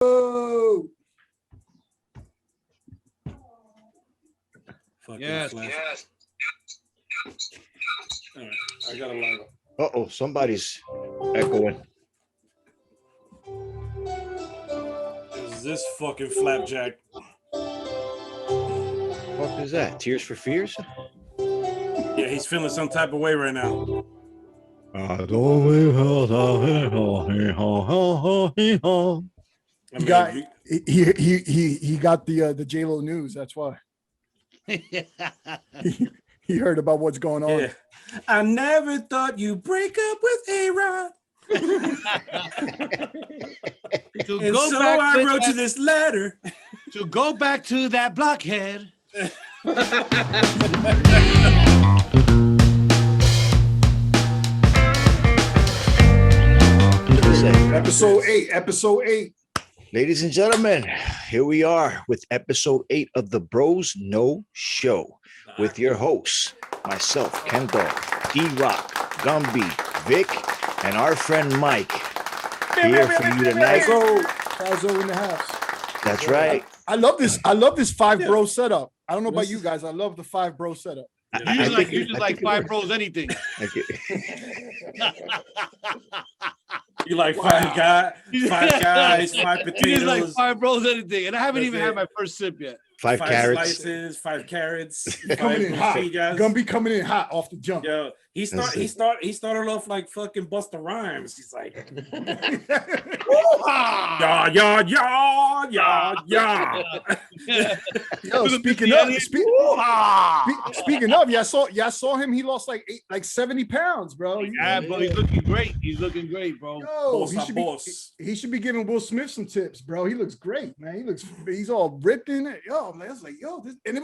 Oh, Yes. Yes. All right, I got a light. Uh-oh, somebody's echoing. Is this fucking flapjack? What is that? Tears for Fears? Yeah, he's feeling some type of way right now. I I he mean, got he got the J-Lo news. That's why he heard about what's going on. yeah. I never thought you'd break up with A-Rod. To And go so back I to wrote you that- this letter. to go back to that blockhead. Episode 8. Ladies and gentlemen, here we are with episode 8 of the Bros No Show with your hosts, myself, Ken Dog, D-Rock, Gumby, Vic, and our friend Mike. Here for you tonight. Tazo in the house. That's right. I love this five bro setup. I don't know about you guys. I love the five bro setup. You just like five bros anything. You like five guys, five You just potatoes, like five bros anything, and I haven't That's even it. had my first sip yet. Five carrots. slices, 5 carrots, Coming in hot. Guys. Gonna be coming in hot off the jump. Yo, he started off like fucking Busta Rhymes. He's like, yeah, yeah, yeah, yeah, yeah. Yo, speaking of, y'all saw him. He lost like 70 pounds, bro. Yeah, but he's looking great. He's looking great, bro. Yo, Boss. he should be giving Will Smith some tips, bro. He looks great, man. He's all ripped in it. Yo, man, I was like, yo, it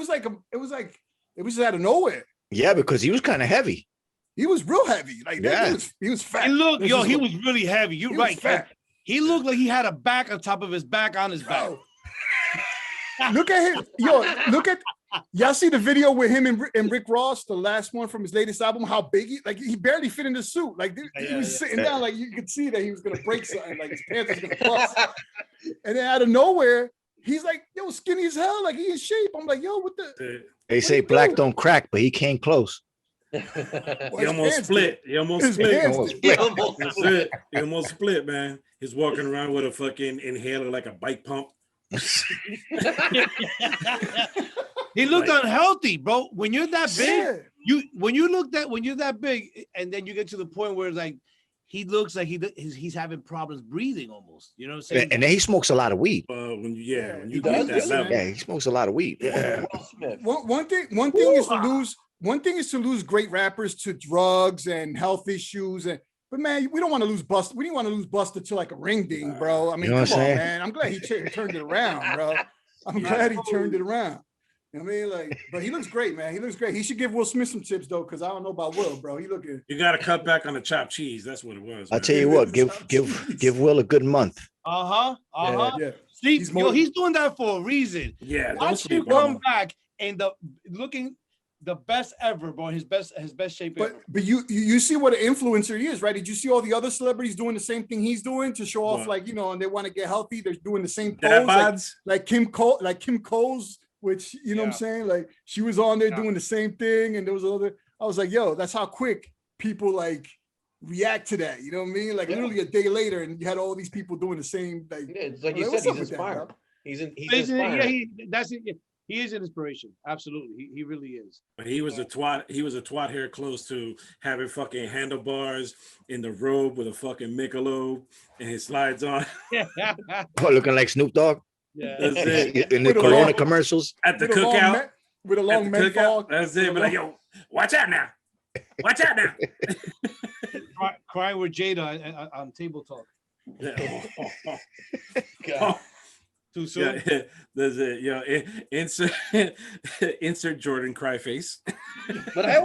was out of nowhere. Yeah, because he was kind of heavy. He was real heavy. Like Yeah. he was fat. He looked, This yo, is he what- was really heavy. You're he was right. fat. He looked like he had a back on top of his back on his back. Bro. Look at him. Yo, y'all see the video with him and Rick Ross, the last one from his latest album, how big he barely fit in the suit. Like he was sitting down, like you could see that he was gonna break something, like his pants was gonna bust. And then out of nowhere, he's like, yo, skinny as hell, like he in shape. I'm like, yo, what the They say you black doing? don't crack, but he came close. Well, He his almost pants split. He almost His split. pants Almost did. split. That's it. He almost split, man. He's walking around with a fucking inhaler like a bike pump. He looked unhealthy, bro. When you're that big, Yeah. when you're that big, and then you get to the point where it's like he looks like he's having problems breathing almost. You know what I'm saying? And then he smokes a lot of weed. When you He get does, that level. Yeah, he smokes a lot of weed. Yeah. One thing is to lose. One thing is to lose great rappers to drugs and health issues, but man, we don't want to lose Busta. We didn't want to lose Busta to like a ring ding, bro. I mean, You know what come I'm on, saying? man. I'm glad he turned it around, bro. I'm glad he turned it around. You know what I mean? Like, but he looks great, man. He looks great. He should give Will Smith some tips though, because I don't know about Will, bro. He looking. You got to cut back on the chopped cheese. That's what it was. I'll man. tell you what, give Will a good month. Yeah. See, He's he's doing that for a reason. Yeah, don't Watch him sleep on come him. back and looking the best ever, bro. His best shape ever. But you see what an influencer he is, right? Did you see all the other celebrities doing the same thing he's doing to show off, What? like, you know, and they want to get healthy? They're doing the same Dad pose, like bods? Kim Coles, which you know what I'm Yeah. saying, like she was on there Yeah. doing the same thing, and there was other. I was like, yo, that's how quick people like react to that. You know what I mean? Like literally a day later, and you had all these people doing the same. Like, Yeah, it's like I'm you like, said, what's he's up with that, inspired. bro? He's Yeah, inspired. he is an inspiration. Absolutely, he really is. But he was a twat. He was a twat here close to having fucking handlebars in the robe with a fucking Michelob and his slides on Oh, looking like Snoop Dogg Yeah. That's it. in the With a Corona long- commercials. At the With a long cookout. me- with a At long the menthol. cookout. That's it. But like, yo, watch out now. Watch out now. Crying with Jada on Table Talk. Oh, Too soon. yeah, there's it. Yeah, insert Jordan cry face. But I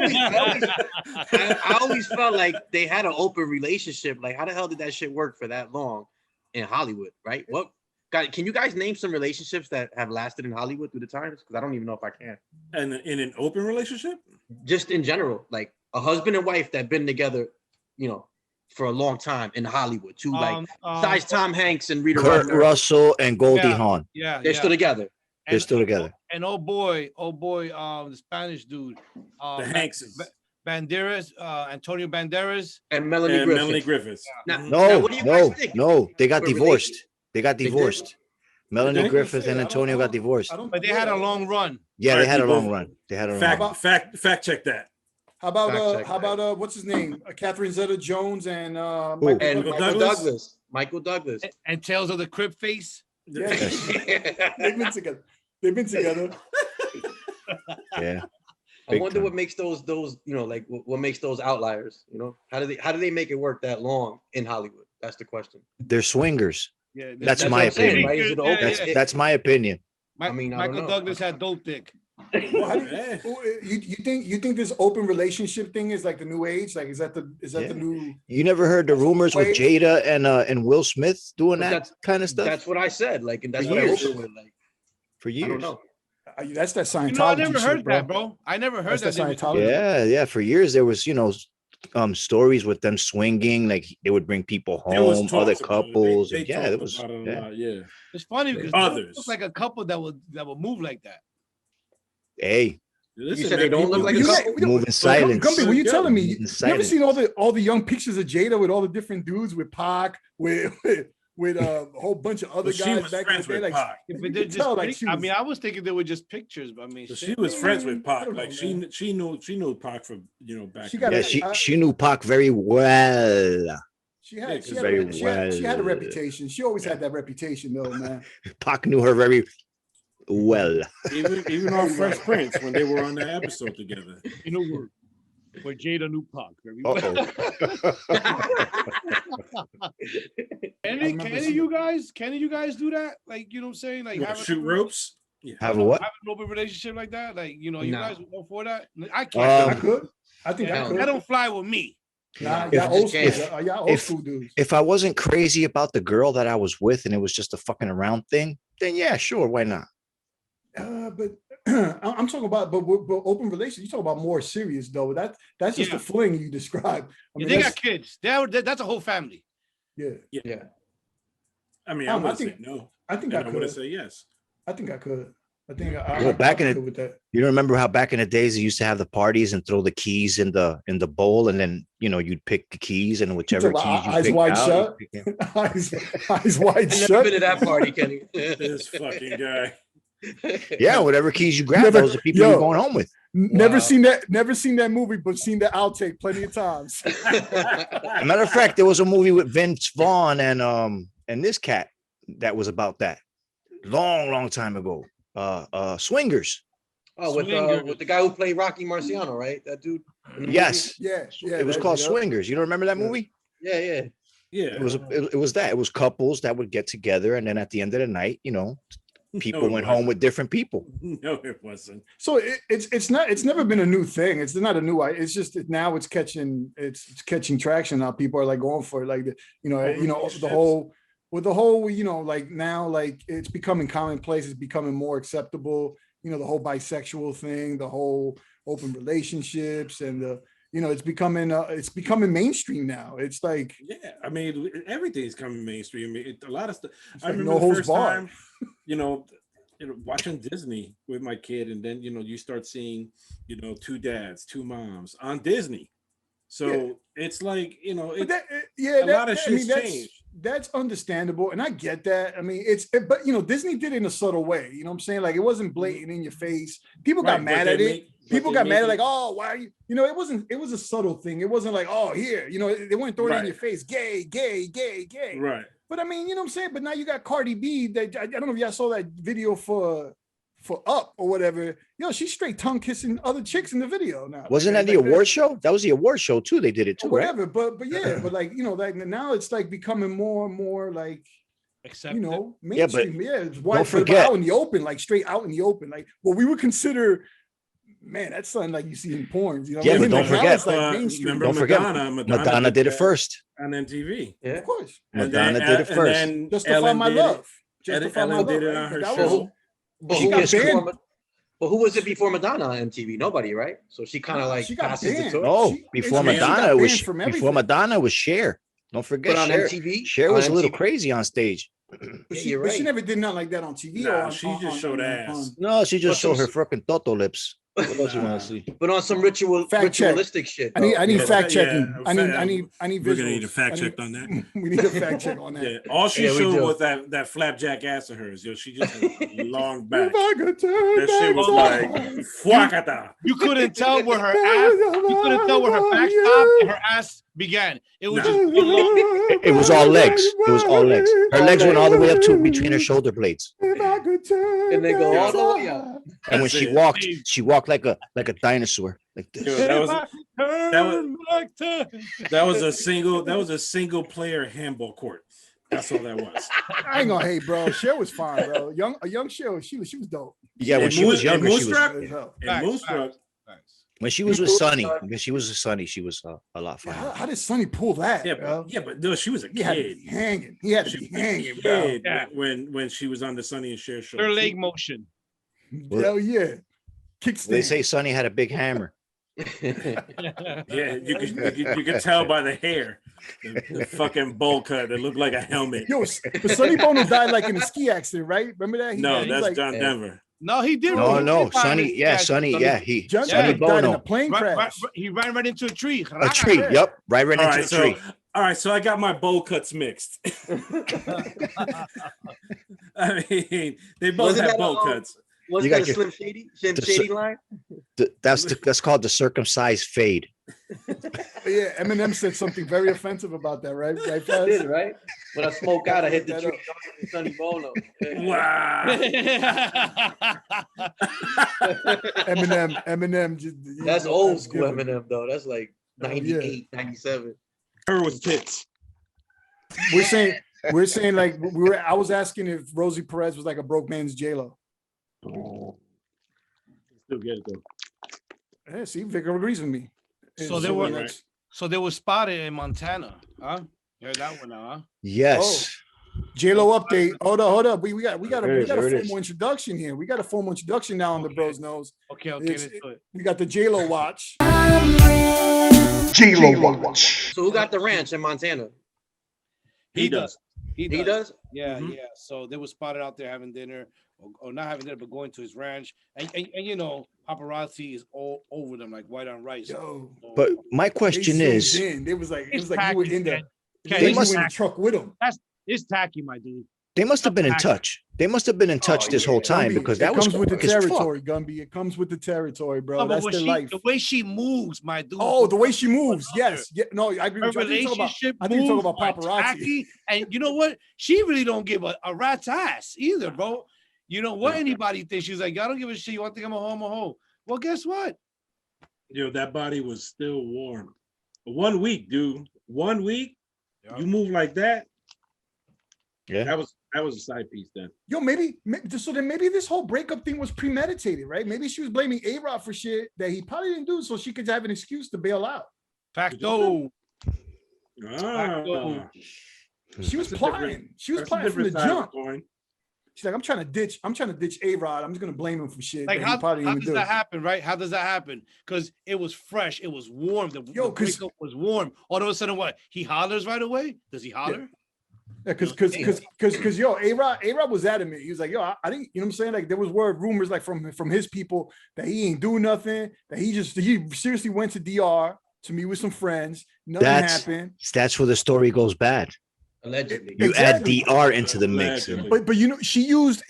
always felt like they had an open relationship. Like, how the hell did that shit work for that long in Hollywood, right? God, can you guys name some relationships that have lasted in Hollywood through the times? Because I don't even know if I can. And in an open relationship? Just in general, like a husband and wife that been together, you know, for a long time in Hollywood too. Like Um, besides Tom Hanks and Rita Kurt Russell, Russell and Goldie Yeah. Hawn. yeah, they're yeah. still together. They're still together. And oh boy, the Spanish dude, The Hankses Banderas, Antonio Banderas. And Melanie and Griffith. Melanie Griffiths. Now, No, what do you guys no, think? no. They got What divorced. relation? They got They did? divorced. Melanie They- Griffith and Antonio got divorced. But they had a long run. Yeah, they Right, had a people- long run. They had a long run. Fact check that. How about Fact check how about what's his name? Catherine Zeta-Jones and Who? Michael And Douglas. Michael Douglas? Douglas. Michael Douglas. And Tales of the Crypt Face. Yeah, they've been together. They've been together. Yeah. I Big wonder time. what makes those like what makes those outliers, how do they make it work that long in Hollywood? That's the question. They're swingers. Yeah, That's what my I'm saying, opinion. right? Is it Yeah, open? yeah. That's my opinion. I mean, I don't Michael know. Douglas had dope dick. Well, how do Yeah. you think this open relationship thing is like the new age? Like, is that the Yeah. new? You never heard the rumors with Wait. Jada and Will Smith doing But that kind of stuff That's what I said. Like, and that's For what I years. opened with. Like, for I don't years? know. That's that Scientology. You know, I never shit, heard that, bro. I never heard That's that. the they was- Scientology. Yeah, for years there was, stories with them swinging, like they would bring people There was home, talks other about it. couples, They and yeah, talked there was. about it a Yeah. lot, yeah. It's funny because Others. it looks like a couple that would move like that. Hey, Listen, said they man, don't look people- like a You couple? know- moving silence. Gumby, what you Yeah. telling me? Moving You ever silence. seen all the young pictures of Jada with all the different dudes with Pac, with a whole bunch of other But she guys was back in friends the day? with Like, Pac. If you it could did tell, like, just, she I was- mean, I was thinking they were just pictures, but I mean, So shit. she was friends with I Pac. don't know, Like man. she knew Pac from back. She in got the yeah, day. she knew Pac very well. she Yeah, had, 'cause she, had, very a, she, had, she had a well. reputation. She always had that reputation, though, man. Pac knew her very well. even on Fresh Prince when they were on that episode together. In a word, but Jada knew Pac very Uh well. oh. Can you guys do that? Like, you know what I'm saying? Like, What, have shoot ropes. Yeah. Have a what? Have an open relationship like that? Like, you Nah. guys would go for that? I I can't. could. I think I that, could. that don't fly with me. Nah, If- y'all old school. if- Y'all old if- school dudes. If I wasn't crazy about the girl that I was with and it was just a fucking around thing, then yeah, sure, why not? But I'm talking about, but open relations. You talk about more serious though. That's just Yeah. the fling you described. I mean, they that's, got kids. That's a whole family. yeah. Yeah. I mean, I I'm gonna say think- no, I think and I I'm gonna could. say yes. I think I could. I think Well, back in I the- could with that. You remember how back in the days they used to have the parties and throw the keys in the bowl, and then you'd pick the keys, and whichever talking keys about you eyes picked wide out, shut? you pick them. eyes wide I never shut. been to that party, Kenny. This fucking guy. Yeah, whatever keys you grab, Never- those are people yo. you're going home with. Never Wow. seen that. Never seen that movie, but seen the outtake plenty of times. As a matter of fact, there was a movie with Vince Vaughn and this cat that was about that long time ago. Swingers. Oh, Swingers. with the guy who played Rocky Marciano, right? That dude. in the movie? Yes, Yeah, yeah. it was that- called yeah. Swingers. You don't remember that Yeah. movie? Yeah, yeah. Yeah, It was it was that. It was couples that would get together, and then at the end of the night, people it went home with different people. No, it wasn't. So it's never been a new thing. It's not a new. It's just that now it's catching traction. Now people are like going for it. Like the whole like now like it's becoming commonplace. It's becoming more acceptable. The whole bisexual thing, the whole open relationships, and it's becoming mainstream now. It's like Yeah, I mean, everything's coming mainstream. A lot of stuff. It's I like remember no the holds first barred. time, watching Disney with my kid, and then you start seeing, two dads, two moms on Disney. So it's like But it's that, a lot of shit's changed. That's understandable, and I get that. I mean, but Disney did it in a subtle way. You know what I'm saying? Like it wasn't blatant in your face. People got Right, mad but at they it. make- but People they got mad make at it- like, oh, why are you? It wasn't. It was a subtle thing. It wasn't like, oh, here. They weren't throwing it in Right. your face. Gay, gay, gay, gay. Right. But I mean, you know what I'm saying? But now you got Cardi B. That I don't know if y'all saw that video for Up or whatever. She's straight tongue kissing other chicks in the video now. Wasn't that the award show? That was the award show too. They did it too, Or right? whatever. But yeah, but like like now it's like becoming more and more like Except mainstream. Yeah, it's white, don't but forget- out in the open, like straight out in the open, like what we would consider. Man, that's something like you see in porn. Yeah, what I but mean? don't Like, now forget- it's like mainstream. Remember Don't forget, Madonna did it that first. on MTV. Yeah. Of course, Madonna did it and first. then justify Ellen my did it. love. Justify my Ellen love. did it right? on her But that show. was- But She who got was banned. before, Well, who was it before Madonna on MTV? Nobody, right? So she kind of like she got passes the banned. torch. No, She- before she got Madonna it was banned from before everything. Madonna was Cher. Don't forget But on Cher. MTV, Cher was on a little MTV. crazy on stage. But Yeah, she, you're but she right. never did nothing like that on TV. Nah, or on, she on, just on- showed on- ass. on- No, she just But showed some- her fucking Toto lips. What else you want to see? But on some Fact check. ritualistic shit. I need though. fact Yeah, checking. I need we're gonna need a visuals. fact I check on that. We need a fact check on that. Yeah, all she Yeah, we showed do. was that flapjack ass of hers. Yo, she just had a long back. If I could turn That shit was back like time. fuakata. You couldn't tell where her ass. You couldn't tell where her back stopped and her ass began. It was just one long. It was all legs. It was all legs. Her legs went all the way up to between her shoulder blades. If I could turn And they go back all the way time. up. And when That's she it. walked like a dinosaur, like Yo, this. that was Turn back time. that was a single player handball court. That's all that was. I ain't gonna hate, bro. Cher was fine, bro. A young Cher, she was dope. Yeah, when And she was Moose- younger, and she was Moose As hell. And Facts, Moonstruck, when she was with Sonny. When she was with Sonny, she was a lot Yeah, fun. how did Sonny pull that? yeah, bro? but no, she was a He had to kid. be hanging. He had to She be was a hanging, bro. kid Yeah. when she was on the Sonny and Cher show. Her She- leg motion. Hell yeah. Kickstand. They say Sonny had a big hammer. Yeah, you could tell by the hair, the fucking bowl cut that looked like a helmet. Yo, but Sonny Bono died like in a ski accident, right? Remember that? No, he was that's like, John Yeah. Denver. No, he did. No, he no, did find Sonny. his Yeah, dad. Sonny. Yeah, he. John Sonny Denver died in a Bono. plane crash. He ran right into a tree. A tree. Yep. Right All into right, a so tree. all right, so I got my bowl cuts mixed. I mean, they both Wasn't have that, bowl cuts. Was You that got a your- Slim Shady? Slim the- Shady line? That's called the circumcised fade. Yeah, Eminem said something very offensive about that, right? Right, I Faz? did, right? When I smoke out, I hit the That tree. Sonny Bono. Wow. Eminem. Just, That's old school given. Eminem, though. That's like Oh, 98, 97. Her was tits. We're saying like I was asking if Rosie Perez was like a broke man's J-Lo. Still get it though. Yeah, see, Vic agrees with me. So And they were- that's- So they were spotted in Montana, huh? You heard that one now, huh? Yes. J-Lo update. Hold up. We got There a it is. formal introduction here. We got a formal introduction now on the Okay. Bros Knows. Okay, It's- let's do it. We got the J-Lo watch. So who got the ranch in Montana? He does. He does? Yeah, Mhm. yeah. So they were spotted out there having dinner, or not having dinner, but going to his ranch. And you know, paparazzi is all over them like white on rice. Yo. So- But my They question zoomed is, in. It was like It's you were tacky, in the man. they They you must- in the truck with him. it's tacky, my dude. they must have been in touch. They must have been in touch Oh, this yeah. whole time Gumby, because it that was comes with the quick as fuck. territory, Gumby. It comes with the territory, bro. No, but That's when their she- life. the way she moves, my dude. Oh, the way she moves. Yes. Yeah. No, I agree her with you. I think you're talking relationship. I think you're talking moves about are paparazzi. tacky, and you know what? She really don't give a rat's ass either, bro. You know what anybody thinks? She's like, I don't give a shit. You want to think I'm a homo? Well, guess what? Yo, that body was still warm. 1 week, dude. 1 week. Yeah. You move like that. Yeah. That was a side piece then. Yo, so then maybe this whole breakup thing was premeditated, right? Maybe she was blaming A-Rod for shit that he probably didn't do, so she could have an excuse to bail out. Facto. Ah, She was That's a plotting. different- She was that's a plotting from the different side of jump. the coin. She's like, I'm trying to ditch A-Rod. I'm just gonna blame him for shit. Like that he how probably didn't does even that do. happen, right? How does that happen? Because it was fresh, it was warm. The Yo, 'cause- breakup was warm. All of a sudden, what? He hollers right away? Does he holler? Yeah, because yo, A-Rod was adamant. He was like, yo, I didn't, you know what I'm saying? Like there was rumors like from his people that he ain't do nothing, that he seriously went to DR to meet with some friends. Nothing happened. That's where the story goes bad. Allegedly. You Exactly. add DR into the mix. Allegedly. But you know, she used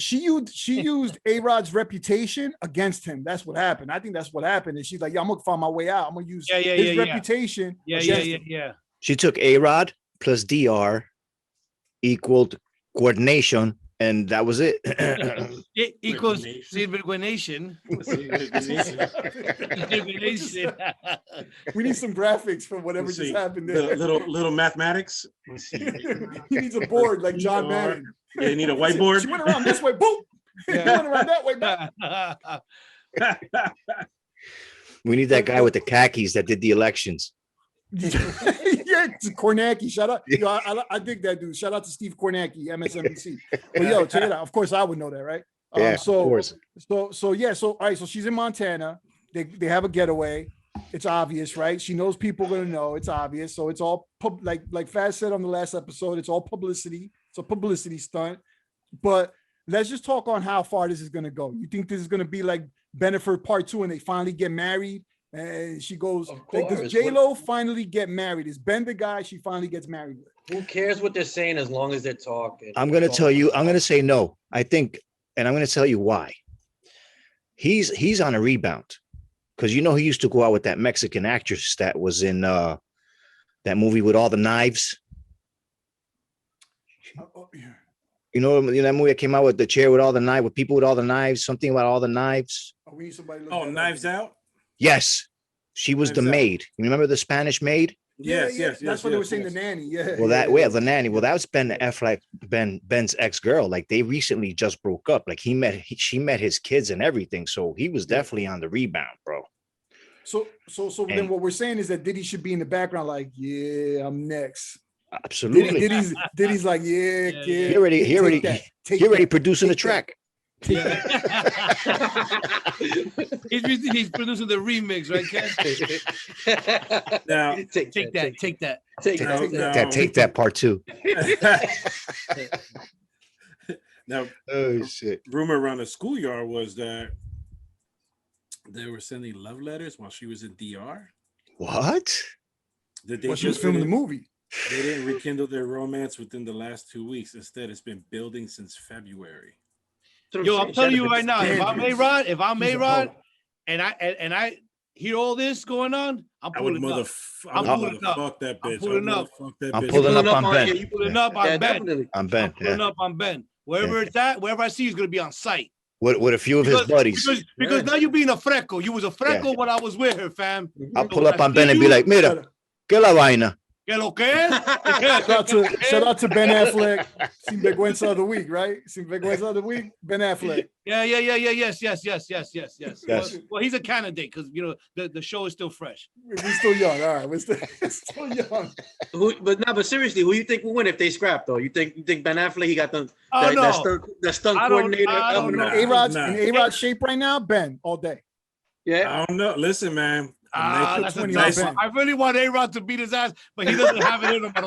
A-Rod's reputation against him. That's what happened. I think that's what happened. And she's like, yeah, I'm gonna find my way out. I'm gonna use his reputation. Yeah, against him. yeah. She took A-Rod plus DR equaled coordination, and that was it. It equals Resignation. civilization. Civilization. We need some graphics for whatever Let's just see. happened there. Little mathematics. Let's see. He needs a board like John Madden. They need a whiteboard. She went around this way, boom. She went around that way. Back. We need that guy with the khakis that did the elections. Yeah, it's Kornacki. Shout out. Yo, I dig that dude. Shout out to Steve Kornacki, MSNBC. But yo, check it out. Of course, I would know that, right? Yeah, of So course. yeah. So all right. So she's in Montana. They have a getaway. It's obvious, right? She knows people are gonna know. It's obvious. So it's all like Faz said on the last episode. It's all publicity. It's a publicity stunt. But let's just talk on how far this is gonna go. You think this is gonna be like Beneford Part 2, and they finally get married? And she goes, Of like, does course. J-Lo finally get married? Is Ben the guy she finally gets married with? Who cares what they're saying as long as they're talking? I'm going to tell you, I'm going to say no. I think, and I'm going to tell you why. He's on a rebound because he used to go out with that Mexican actress that was in that movie with all the knives. Yeah. You know that movie that came out with the chair with all the knives, with people with all the knives, something about all the knives. We need somebody. to look Oh, that up. Knives Out. Yes, she was the Knives Out. maid. You remember the Spanish maid? Yes, yes, That's yes. what they were yes, saying. yes. The nanny. Yeah. Well, yeah. the nanny. Well, that was Ben Affleck, Ben's ex-girl. Like they recently just broke up. Like she met his kids and everything. So he was definitely on the rebound, bro. So then And- what we're saying is that Diddy should be in the background, like, yeah, I'm next. Absolutely. Diddy's like, yeah, Yeah, kid. He already take that, take he already that, producing the take that. track. He's producing the remix, right, Ken? Now, Take Take that. Take that. No. Take that part 2. now, Oh shit. rumor around the schoolyard was that they were sending love letters while she was in DR. What? That they Well, she was just filming the didn't- movie. They didn't rekindle their romance within the last 2 weeks. Instead, it's been building since February. Yo, I'm telling you right now, if I'm dangerous. A-Rod, if I'm He's a A-Rod, hoe. and I hear all this going on, I'm I would pulling up. I I'm would pulling up. fuck that I'm bitch. pulling I would up. fuck that I'm bitch. pulling up on Ben. You Pulling up on yeah, Ben. definitely. I'm I'm Ben. pulling Yeah. up on Ben. Wherever it's at, wherever I see, he's gonna be on site. With a few of his buddies. Because now you're being a freco. You was a freco when I was with her, fam. I'll So pull when up I on see Ben and be you, like, mira, que la vaina. ¿Qué lo que es? Shout out to Ben Affleck. Sin vergüenza of the week, right? Sin vergüenza of the week, Ben Affleck. Yeah. Yes. Yes. Well, he's a candidate because the show is still fresh. We're still young. All right, we're still young. But seriously, who you think will win if they scrap though? You think Ben Affleck? He got the Oh, no. the stunt I don't- coordinator. I don't know. A-Rod's Nah. in A-Rod's shape right now, Ben, all day. Yeah. I don't know. Listen, man. That's a 20 nice on one. Ben. I really want A-Rod to beat his ass, but he doesn't have it in him. I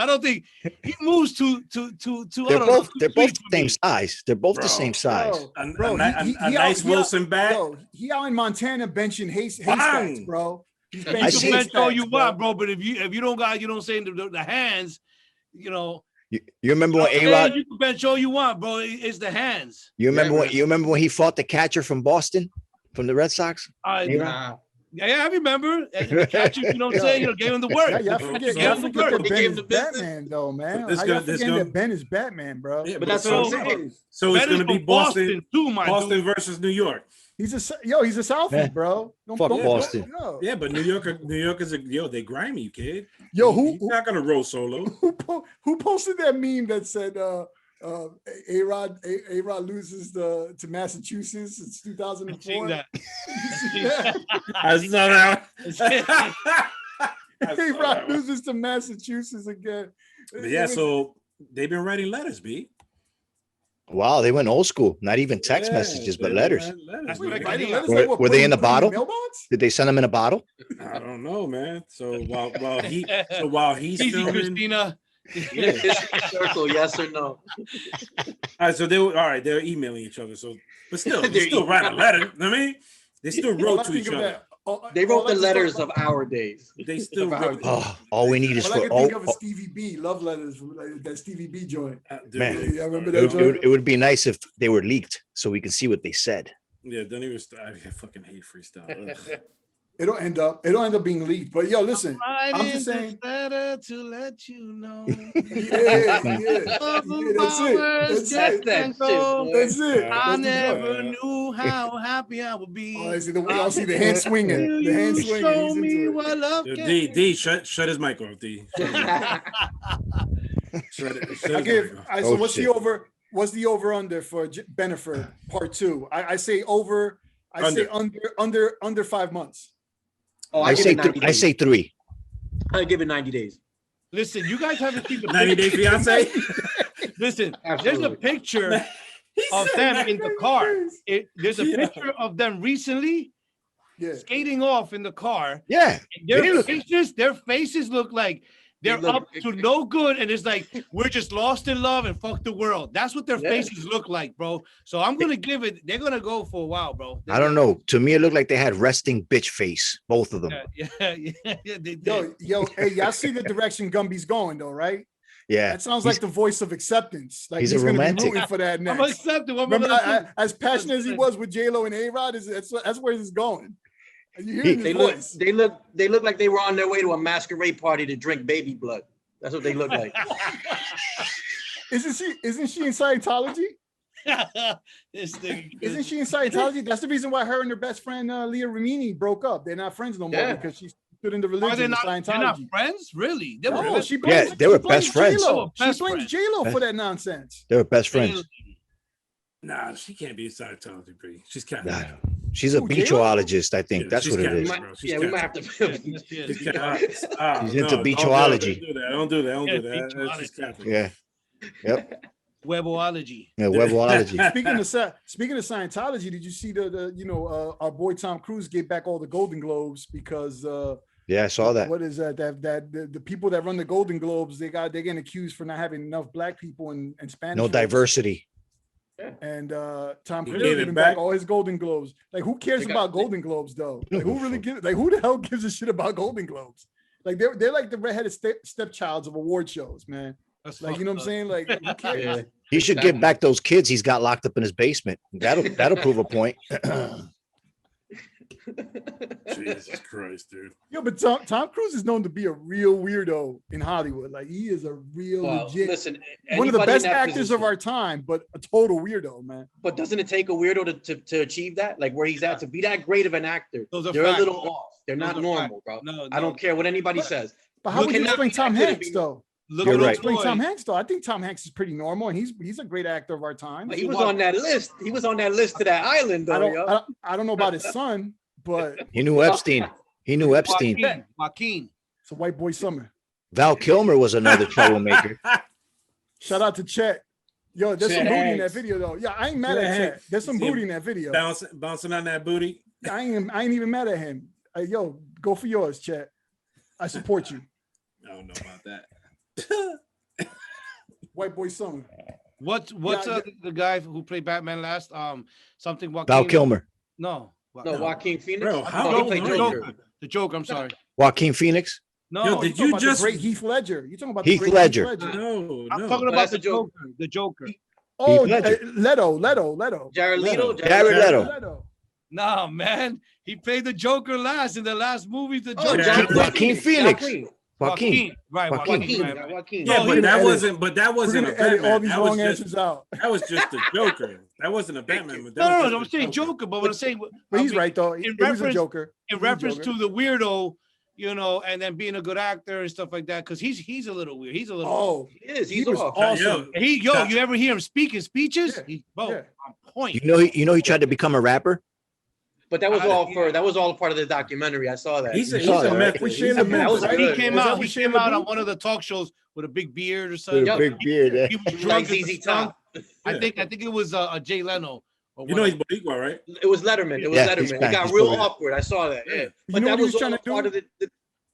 don't think he moves to. They're both the same size. They're both Bro. the same size. Bro, a nice Wilson back. Bro, he out in Montana benching haystacks, Bang. bro. He's You benching I can see- bench all you haystacks, bro. want, bro. But if you don't got say the hands, You remember when okay, A-Rod? you can bench all you want, bro. It's the hands. You remember Yeah, when he fought the catcher from Boston, from the Red Sox? Nah. Yeah, I remember. And the catcher, you know what I'm saying? Gave him the work. Yeah, y'all forget, Yeah, y'all the forget work. that He Ben gave is the business. Batman, though, man. This How guy- y'all this forgetting guy- that Ben is Batman, bro? Yeah, But that's what I'm saying. So it's Ben is gonna be from Boston too, my dude. Boston versus New York. He's a Southie, Yeah. bro. Fuck Boston. Yeah, but New York is they grimy, kid. Yo, He's not gonna roll solo. who posted that meme that said A-Rod loses to Massachusetts? It's I've 2004. seen that. I saw that. I saw A-Rod that one. loses to Massachusetts again. But yeah, so they've been writing letters, B. Wow, they went old school. Not even text Yeah, message, but they letters. write letters, That's man. what I Writing can letters Were- like what, were they put in the them bottle? mailbox? Did they send them in a bottle? I don't know, man. So while he's Easy, filming, Christina. Circle, yes or no? all right, so they're emailing each other. So, but still, they They're still write a letter. I mean, they still All I wrote to think each of other. that- They all wrote I the just letters thought of our days. They still wrote. Oh, all we need is All I for can think of is Stevie B, love letters, like that Stevie B joint. Man. Yeah, I remember it, that would- joint. it would be nice if they were leaked so we can see what they said. Yeah, don't even start. I fucking hate freestyle. Ugh. It'll end up being leaked. But yo, listen, I'm just Writing saying. this letter to let you know. Yeah, that's it. That's that shit, boy. That's it. I That's the never joint. knew how happy I would be. Oh, I see y'all see the hand swinging. The hand You swinging. show He's me into it. what love Yo, can D, shut his mic off, D. Shut his I mic give. off. All right, so Oh, what's shit. the over? What's the over under for Beneford Part 2? I say over. I say under 5 months. Oh, I give say it 90 days. 3. I give it 90 days. Listen, you guys haven't seen the 90 Day picture. Fiance. Listen, there's a Absolutely. picture. He of them in the car. There's a Yeah. picture of them recently Yeah. skating off in the car. Yeah. And They look- their faces look like they're They look- up to no good, and it's like we're just lost in love and fuck the world. That's what their Yeah. faces look like, bro. So I'm gonna give it. They're gonna go for a while, bro. I don't know. To me, it looked like they had resting bitch face, both of them. Yeah, they did. Yo, hey, y'all see the direction Gumby's going though, right? Yeah. That sounds He's- like the voice of acceptance. Like he's he's, a gonna romantic. be rooting for that I'm next. accepting. What am I Remember, gonna do? as passionate as he was with J-Lo and A-Rod, that's where this is going. You hear He- his They look, voice. they look like they were on their way to a masquerade party to drink baby blood. That's what they look like. Isn't she in Scientology? This thing. Isn't she in Scientology? That's the reason why her and her best friend Leah Remini broke up. They're not friends no more Yeah. because she stood in the Are religion they of not? They're not Scientology. friends, really? They were No, best she friends. blames, they were she blames best friends. J-Lo. Best She blames friends. J-Lo Best- for that nonsense. They were best friends. Nah, she can't be a Scientology, Bree. She's cat. Nah, she's a Who, J-Lo? beachologist, I think. Yeah, That's she's what it Catholic, is. bro. She's Yeah, we Catholic. might have to. She's Catholic. She's into don't do beachology. it. Don't do that. Don't Yeah, do that. That's just beachology. Catholic. Yeah. Yep. Webology. Yeah. Webology. Speaking of Scientology, did you see the our boy Tom Cruise gave back all the Golden Globes because Yeah, I saw that. what is that the people that run the Golden Globes they're getting accused for not having enough black people in Spanish. No roles. diversity. And Tom He Cruise gave it giving back back? all his Golden Globes. Like who cares They got- about Golden Globes though? Like who really gives? Like who the hell gives a shit about Golden Globes? Like they're like the redheaded stepchilds of award shows, man. That's Like you know what I'm saying? Like who cares? Yeah. He should give back those kids he's got locked up in his basement. That'll prove a point. Jesus Christ, dude. Yeah, but Tom Cruise is known to be a real weirdo in Hollywood. Like he is a real Well, legit listen, one of the anybody in best that actors of position- our time, but a total weirdo, man. But doesn't it take a weirdo to achieve that? Like where he's at, to be that great of an actor, Those are they're facts. a little off. They're Those not are normal, bro. No, I don't care what anybody But- says. But how Look would you at explain that Tom actor to Hanks be- though? Look You're at How would you right. explain Boy. Tom Hanks though? I think Tom Hanks is pretty normal, and he's a great actor of our time. But he was on that list. He was on that list to that island, I though. don't, Yo. I don't know about his son, but He knew Epstein. He knew Epstein. Joaquin. it's a white boy summer. Val Kilmer was another troublemaker. Shout out to Chet. Yo, there's some Chet booty in that Hanks. video though. Yeah, I ain't mad Chet at Chet. Hanks. There's some See him booty in that video. Bouncing on that booty. I ain't even mad at him. Yo, go for yours, Chet. I support you. I don't know about that. White boy summer. What's Yeah, the guy who played Batman last? Something Joaquin. Val Kilmer. No. No, Joaquin Phoenix. Bro, I how thought he old played are you? Joker. The Joker. I'm sorry. Joaquin Phoenix. No, Yo, Oh, did you're talking you about the just- great Heath Ledger? You're talking about Heath the great Ledger. No, I'm no. talking No, about that's the a joke. Joker. The Joker. Oh, Ledger. Leto. Jared Leto. Jared Leto. Leto. No, man. He played the Joker last in the last movie. The Oh, Joker. Joaquin Phoenix. Joaquin. Joaquin. Right. Joaquin. Joaquin. right, right. Joaquin. Yeah, No, but he- that edit- wasn't. But that We're wasn't gonna a edit Batman. all these That was wrong just. answers out. That was just the Joker. That wasn't a Batman. But that No, was no, just I'm the saying Joker, but what I'm saying, But I he's mean, right though. in He was a reference- Joker. in He was a reference Joker. to the weirdo, you know, and then being a good actor and stuff like that, because he's a little weird. He's a little. Oh, He is. he He's was off. awesome. Yo, You ever hear him speaking speeches? Yeah, He's bro, yeah. on point. You know he tried to become a rapper. But that was all part of the documentary. I saw that. he's a, You he's saw a that, right? method. With He's a Shayla method. That was right? He good. came Was that out. with He came Shayla out on Booth? one of the talk shows with a big beard or With something. a big beard. He was like drunk as ZZ a skunk. Top. I think it was Jay Leno. Or You know he's whatever. Boricua, right? It was Letterman. It was Yeah, he's Letterman. It back. got He's real Puerto Rican. awkward. I saw that. Yeah. But know that what he was was trying all to do? part of the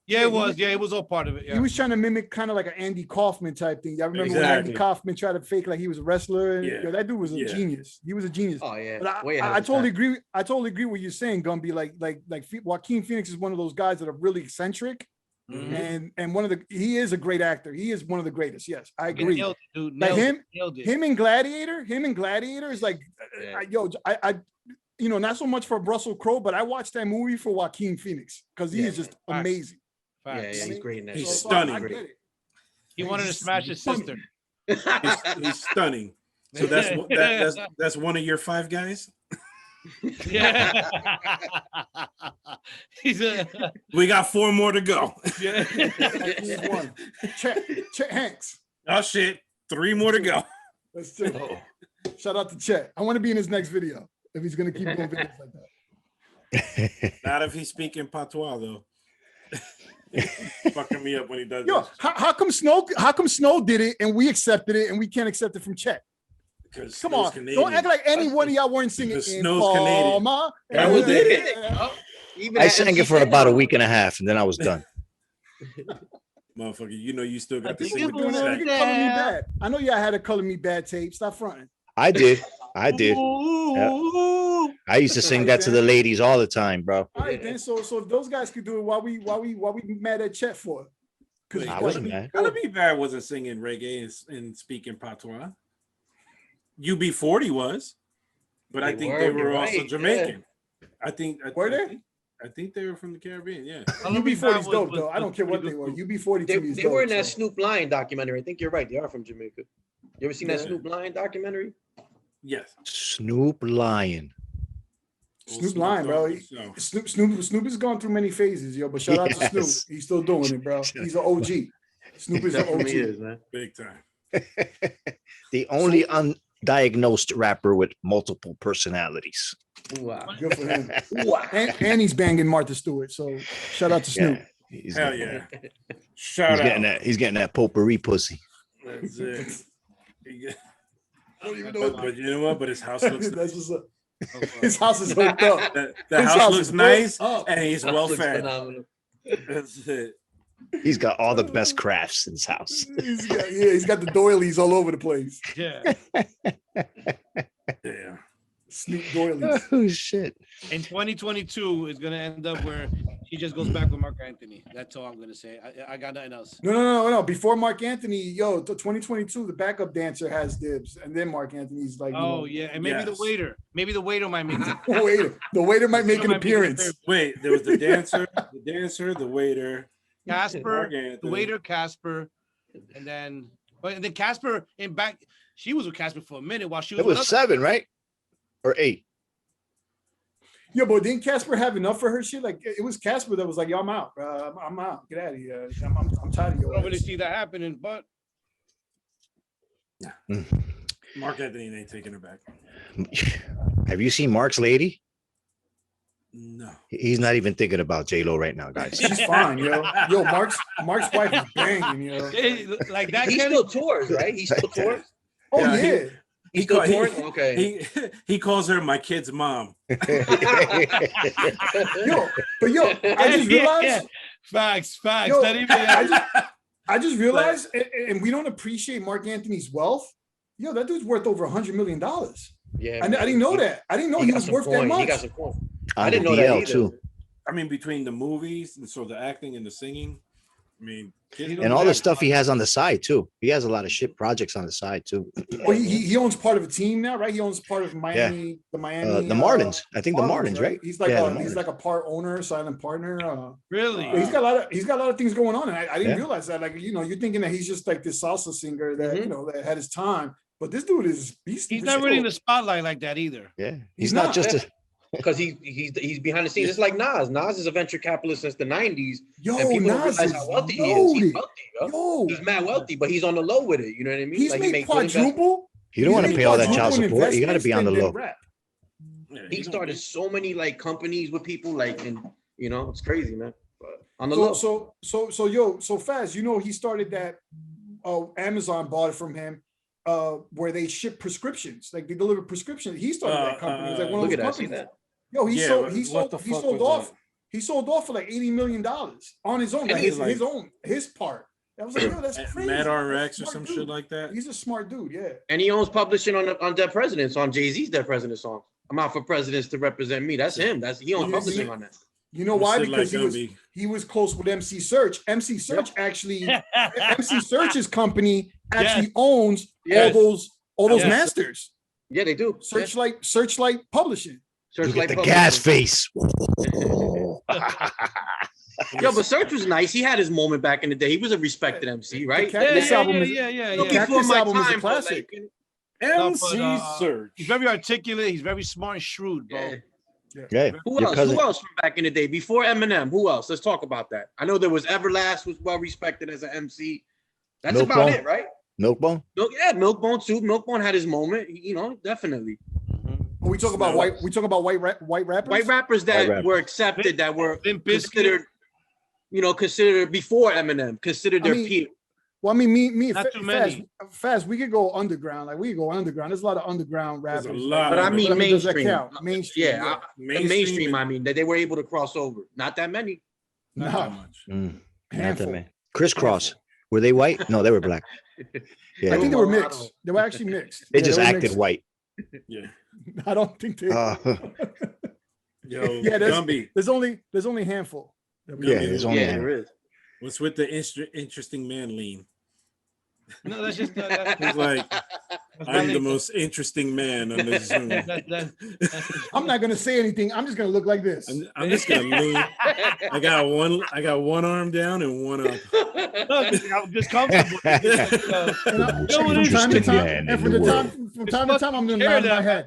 Yeah, it was. Yeah, it was all part of it. He Yeah. was trying to mimic kind of like an Andy Kaufman type thing. I remember when Exactly. Andy Kaufman tried to fake like he was a wrestler. And, Yeah. yo, that dude was a Yeah. genius. He was a genius. Oh yeah. But Way ahead I of his totally time. agree. I totally agree with what you're saying, Gumby. Like Joaquin Phoenix is one of those guys that are really eccentric, Mhm. and he is a great actor. He is one of the greatest. Yes, I He agree. nailed it, dude. Like Nailed it. him in Gladiator is like, Yeah. I you know, not so much for Russell Crowe, but I watched that movie for Joaquin Phoenix because he Yeah. is just Facts. amazing. Yeah, Facts. yeah, he's great in that. He's shit. stunning. I get it. He wanted to He's smash his funny. sister. He's stunning. So that's one of your five guys. Yeah. He's a We got four more to go. yeah. He's one. Chet Hanks. Oh shit, three more to go. That's two. Shout out to Chet. I want to be in his next video if he's gonna keep doing videos like that. Not if he's speaking patois though. Fucking me up when he does Yo, this. how come Snow did it and we accepted it and we can't accept it from Chet? Because Come on, don't act like any one of y'all weren't singing. The Snow's Canadian. Informer. That was did it. Oh, even I at sang MC it for about a Hammer. week and a half, and then I was done. Motherfucker, you know you still got to think sing it with Doing the that, was nigga, sack. Color Me Bad. I know y'all had a Color Me Bad tape. Stop fronting. I did. I did. Ooh. I used to sing that to the ladies all the time, bro. All right, then. So if those guys could do it, why we mad at Chet for? Because I wasn't mad. Color Me Bad wasn't singing reggae and speaking patois. UB40 was, but I They think were, they were you're also right, Jamaican. I think. Were they? I think they were from the Caribbean. Yeah. UB40 is dope, though. I don't care what they were. UB40 They, to me is they dope. were in that so. Snoop Lion documentary. I think you're right. They are from Jamaica. You ever seen that Yeah. Snoop Lion documentary? Yes. Snoop Lion. Snoop Lion, bro. Snoop has gone through many phases, yo. But shout out to Yes. Snoop. He's still doing it, bro. He's an OG. Snoop is an Definitely OG. is, man. Big time. The only undiagnosed rapper with multiple personalities. Wow. Good for him. Wow. And he's banging Martha Stewart. So shout out to Snoop. Yeah, he's, Hell getting, yeah. he's Shout getting out. that. He's getting that potpourri pussy. That's it. I don't even know. But you know what? But his house looks That's what's up. His house is hooked up. the His house is looks nice hooked up. and he's That well looks fed. phenomenal. That's it. He's got all the best crafts in his house. He's got the doilies all over the place. Yeah. Yeah. Snoop doilies. Oh shit! In 2022 is gonna end up where he just goes back with Mark Anthony. That's all I'm gonna say. I got nothing else. No. Before Mark Anthony, yo, to 2022, the backup dancer has dibs, and then Mark Anthony's like, Oh yeah, and maybe Yes. maybe the waiter might make it. the waiter might make an Might make appearance. Wait, there was the dancer, the waiter, Casper, Mark the Anthony. waiter, Casper, and then Casper in back. She was with Casper for a minute while she was. It with was other- 7, right? Or 8? Yo, but didn't Casper have enough for her shit? Like it was Casper that was like, yo, I'm out, bro. I'm out. Get out of here. I'm tired of I don't really you. see that happening, but Mark Anthony ain't taking her back. Have you seen Mark's lady? No. He's not even thinking about J Lo right now, guys. She's fine, yo. Yo, Mark's wife is banging, yo. like that. He Kenny- still tours, right? He still tours. Oh Yeah, yeah. He's still He- touring. Okay. He calls her my kid's mom. Yo, but yo, I just realized. Facts. Yo, Not even- I just realized, and we don't appreciate Mark Anthony's wealth. Yo, that dude's worth over $100 million. Yeah. I didn't know that. I didn't know he got was some worth that coin. He much. got some coin. On I didn't the know that DL either. too. I mean, between the movies and so the acting and the singing, I mean, kid And all the stuff he has on the side too. He has a lot of shit projects on the side too. Well, he owns part of a team now, right? He owns part of Miami, the Miami, The Marlins. I think the Marlins, right? He's like Yeah, the he's Marlins. like a part owner, silent partner. Really? He's got a lot of things going on, and I didn't Yeah. realize that. Like, you know, you're thinking that he's just like this salsa singer that Mhm. you know that had his time, but this dude is He's not really in the spotlight like that either. Yeah. He's He's not not. just a Because he's behind the scenes. It's like Nas. Nas is a venture capitalist since the 90s. yo. And people don't Nas realize is how wealthy he is. He's loaded. wealthy, yo. Yo, He's mad wealthy, but he's on the low with it. You know what I mean? he's Like he made makes good investments. quadruple. you don't want to He's pay made all that child quadruple in support. You got to be on the investments low. than rap. Yeah, He don't started get- so many like companies with people like, and you know, it's crazy, man. But on the low. So fast. You know, he started that. Amazon bought it from him. Where they ship prescriptions, like they deliver prescriptions. He started that company. It's like one of Look those at that. See companies. that? Yo, he Yeah, sold. but He what the sold. He fuck sold was off. that? He sold off for like $80 million on his own. And Like he's his part. I was like, yo, that's crazy. Mad That's a RX or smart some dude. shit like that. He's a smart dude. Yeah. And he owns publishing on Dead Presidents, on Jay-Z's Dead President song. I'm out for presidents to represent me. That's him. He owns Yeah, publishing yeah. on that. You know why? Sit like Because Gumby. he was close with MC Search. MC Search actually, MC Search's company actually owns Yes. all those Yes. masters. Yeah, they do. Searchlight Publishing. You Searchlight get the Publishing. gas face. Yo, but Search was nice. He had his moment back in the day. He was a respected MC, right? The This album is- yeah. Look, Cactus before my album is a time, but, classic. like, MC but, Search. He's very articulate. He's very smart and shrewd, bro. yeah. Yeah. Who Your else? cousin- Who else from back in the day? Before Eminem, who else? Let's talk about that. I know there was Everlast was well respected as an MC. That's Milk about Bone? it, right? Milkbone? Milkbone too. Milkbone had his moment, you know, definitely. We talk about white. We talk about white rappers. White rappers that White rappers. were accepted, that were Limp Bizkit. considered before Eminem, considered their I mean, peer. Well, I mean, me, and Not too many. Fast. We could go underground. Like we could go underground. There's a lot of underground There's rappers. a lot But I of mean, does that mainstream. count? Mainstream. Yeah, mainstream. I mean, that they were able to cross over. Not that many. not No. that much. Not that Handful. man. Crisscross. Were they white? No, they were black. Yeah, I think they were Mulatto. mixed. They were actually mixed. they Yeah, just were acted mixed. white. Yeah. I don't think they. Yo, Yeah, Gumby, there's only a handful. that we Yeah, know. there's only Yeah, a- there is. what's with the interesting man lean? No, that's just He's like, I'm the most interesting man on the Zoom. I'm not gonna say anything. I'm just gonna look like this. I'm just gonna lean. I got one arm down and one up. I'm just comfortable. And You know what it is? from time to Interesting time, man and in from the time to time, I'm gonna Chair nod my head.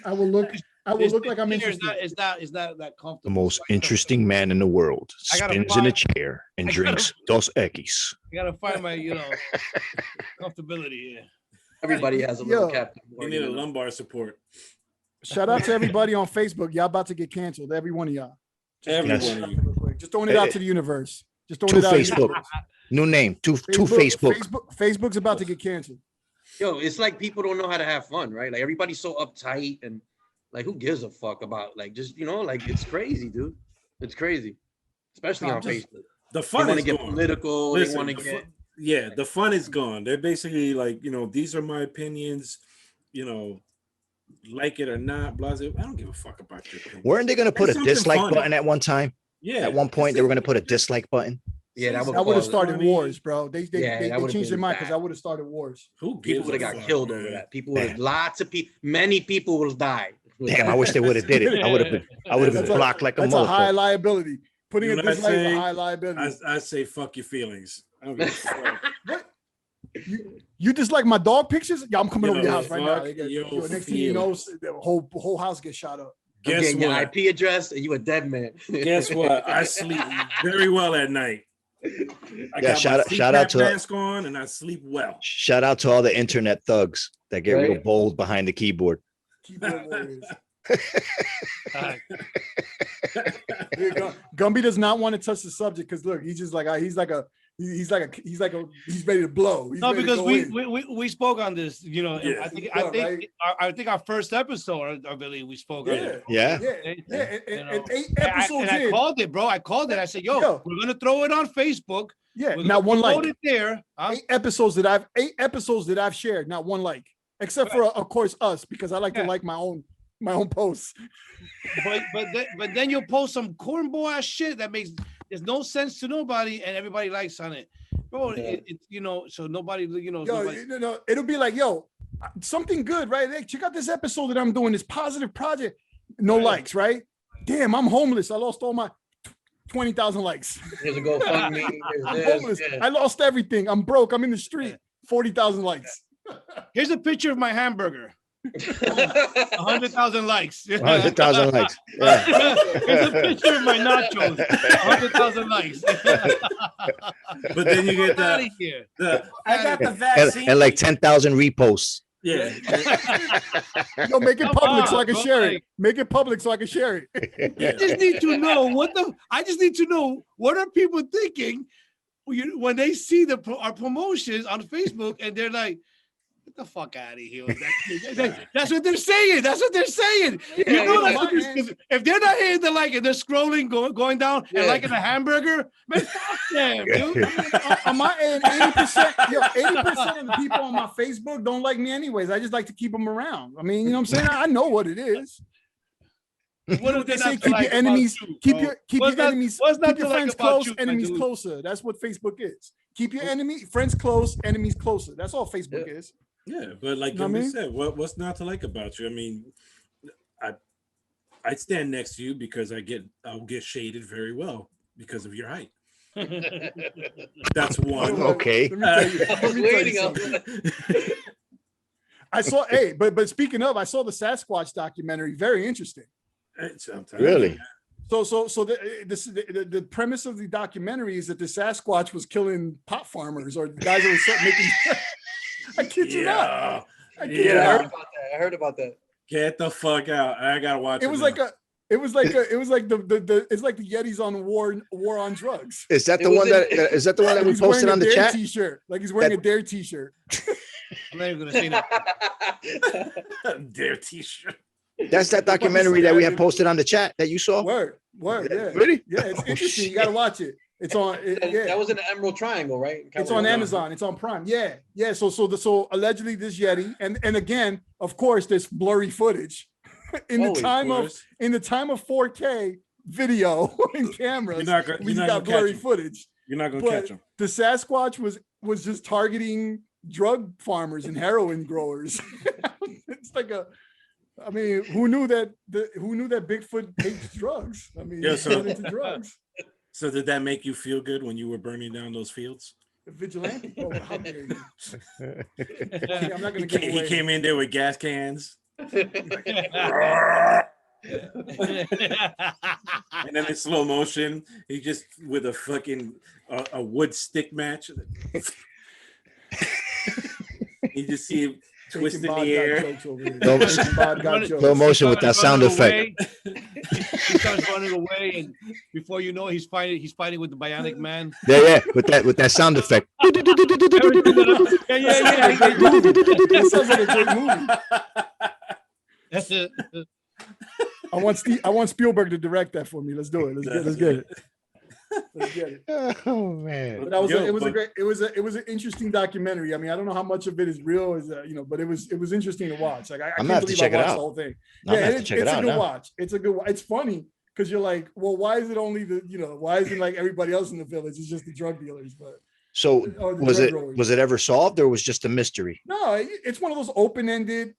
I will look like I'm It's interested. it's not that comfortable. The most interesting man in the world I gotta spins in a find- chair and I gotta- drinks Dos Equis. I gotta find my, comfortability here. Everybody has a little Yo. Captain You Morgan. need a lumbar support. Shout out to everybody on Facebook. Y'all about to get canceled. Every one of y'all. Every Yes. one of you. Just throwing it out to the universe. Just throwing To it out. to the Facebook. universe. New name. To Facebook. Facebook's about to get canceled. Yo, it's like people don't know how to have fun, right? Like everybody's so uptight and like who gives a fuck about like just like it's crazy, dude. It's crazy, especially No, on just- Facebook. The They fun want is to get gone. political. Listen, they want to the get. Yeah, the fun is gone. They're basically like, these are my opinions, like it or not, blah, blah. I don't give a fuck about your opinion. Weren't they going to put a Say something dislike funny. button at one time? Yeah. At one point, they were going to put a dislike button. Yeah, that would That would have cause- started funny. wars, bro. They Yeah, that would've changed their been mind because bad. that would have started wars. Who People gives would have a got fuck, killed man? over that. People would have. Lots of people. Many people would have died. Damn, I wish they would have did it. I would have been That's blocked like a That's a high motherfucker. liability. Putting You it know this what I'm way is a saying? high liability. I say fuck your feelings. I don't give a fuck. What? You dislike my dog pictures? Yeah, I'm coming over Yo, your house right now. fuck They get- your yo, next thing you know, feelings. the whole house gets shot up. I'm Guess getting your what? IP address and you a dead man. Guess what? I sleep very well at night. I Yeah, got shout my out CPAP to- mask on and I sleep well. Shout out to all the internet thugs that get real Right. bold behind the keyboard. Keyboard warriors. Uh, Yeah, Gumby does not want to touch the subject because look, he's just like he's ready to blow. He's No, ready to because go we, in. we spoke on this, and Yeah. I think our first episode, I believe we spoke on Yeah, it. Yeah. yeah, They- yeah. And, you and know. 8 And episodes I in, called it, bro. I called it. I said, Yo. we're gonna throw it on Facebook. yeah, We're not gonna one promote like. it there. Huh? 8 episodes that I've shared, not one like, except for of course us because I like to Yeah. like my own posts. But then you'll post some cornball ass shit that makes there's no sense to nobody, and everybody likes on it, bro. Yeah. So nobody, Yo, nobody- no, it'll be like, yo, something good, right? Hey, check out this episode that I'm doing, this positive project. No Right. likes, right? Damn, I'm homeless. I lost all my 20,000 likes. There's a GoFundMe. There's I'm this, homeless. yeah. I lost everything. I'm broke. I'm in the street. 40,000 likes. here's a picture of my hamburger. 100,000 likes. 100,000 likes. Yeah. Here's a picture of my nachos. 100,000 likes. But then you get Out the, of here. I got the And, vaccine. and like 10,000 reposts. yeah. Yo, make it Come public so on, I can bro, share it. like- Make it public so I can share it. Yeah. I just need to know I just need to know what are people thinking when they see our promotions on Facebook and they're like, get the fuck out of here. with that." That's what they're saying. That's what they're saying. You Yeah, know, yeah, that's what if they're not hitting the like and they're scrolling, going down and Yeah. liking a hamburger, man, fuck them, dude. On my end, 80%, yo, 80% of the people on my Facebook don't like me anyways. I just like to keep them around. I mean, you know what I'm saying? I know what it is. What if They they're say not keep like your about enemies, you, keep bro? your What's not- enemies, what's not keep your to like friends about close, you, my enemies dude? closer. That's what Facebook is. Keep your friends close, enemies closer. That's all Facebook is. Yeah, but like Know what I Gumby mean? said, what's not to like about you? I mean, I stand next to you because I'll get shaded very well because of your height. That's one. Okay. Let me tell you, let was me tell you waiting on something. I saw, but speaking of, I saw the Sasquatch documentary. Very interesting. I'm telling you, Really? So the premise of the documentary is that the Sasquatch was killing pot farmers or guys that were making. I kid you not. Yeah. I kid you Yeah, I Yeah. not. heard about that. I heard about that. Get the fuck out. I gotta watch it. It was now. like It was like the it's like the Yetis on war on drugs. Is that It the was one in- that is that the one that we He's wearing posted a on the Dare chat? T-shirt, like he's wearing That- a Dare T-shirt. I'm not even gonna say that. Their t-shirt. That's that documentary that we had posted on the chat that you saw. Word, yeah. Really? Yeah, it's Oh, interesting. shit. You gotta watch it. It's on. Yeah. That was in the Emerald Triangle, right? It's on Amazon. It's on Prime. Yeah, yeah. So allegedly this Yeti, and again, of course, there's blurry footage in the Holy time of course. 4K video and cameras. You're not gonna- we you're not got gonna catch blurry him. footage. You're not gonna But catch them. the Sasquatch was just targeting drug farmers and heroin growers. It's like I mean, who knew that Bigfoot hates drugs? I mean, Yeah, he's so- not into drugs. So did that make you feel good when you were burning down those fields? Vigilante. Oh, how dare you? I'm not He gonna give came, he away. came in there with gas cans, and then in slow motion, he just with a fucking a wood stick match. You just see him twist in Taking the air. jokes over here. No, Taking Bod got running- jokes. Slow motion with that sound effect. He starts running away, and before you know, it, he's fighting with the Bionic Man. Yeah, with that sound effect. Yeah. That sounds like a great movie. I want Spielberg to direct that for me. Let's do it. Let's get it. Let's get it. Oh man. But that was Yo, it was a but- great it was an interesting documentary. I mean, I don't know how much of it is real, but it was interesting to watch. Like I I'm can't gonna have to believe check I it watched out. the whole thing. I'm gonna have to it's check it it's a out good now. watch. It's a good. It's funny because you're like, well, why is it only why isn't like everybody else in the village? It's just the drug dealers, but So or the was drug it growers. was it ever solved or was it just a mystery? No, it's one of those open-ended,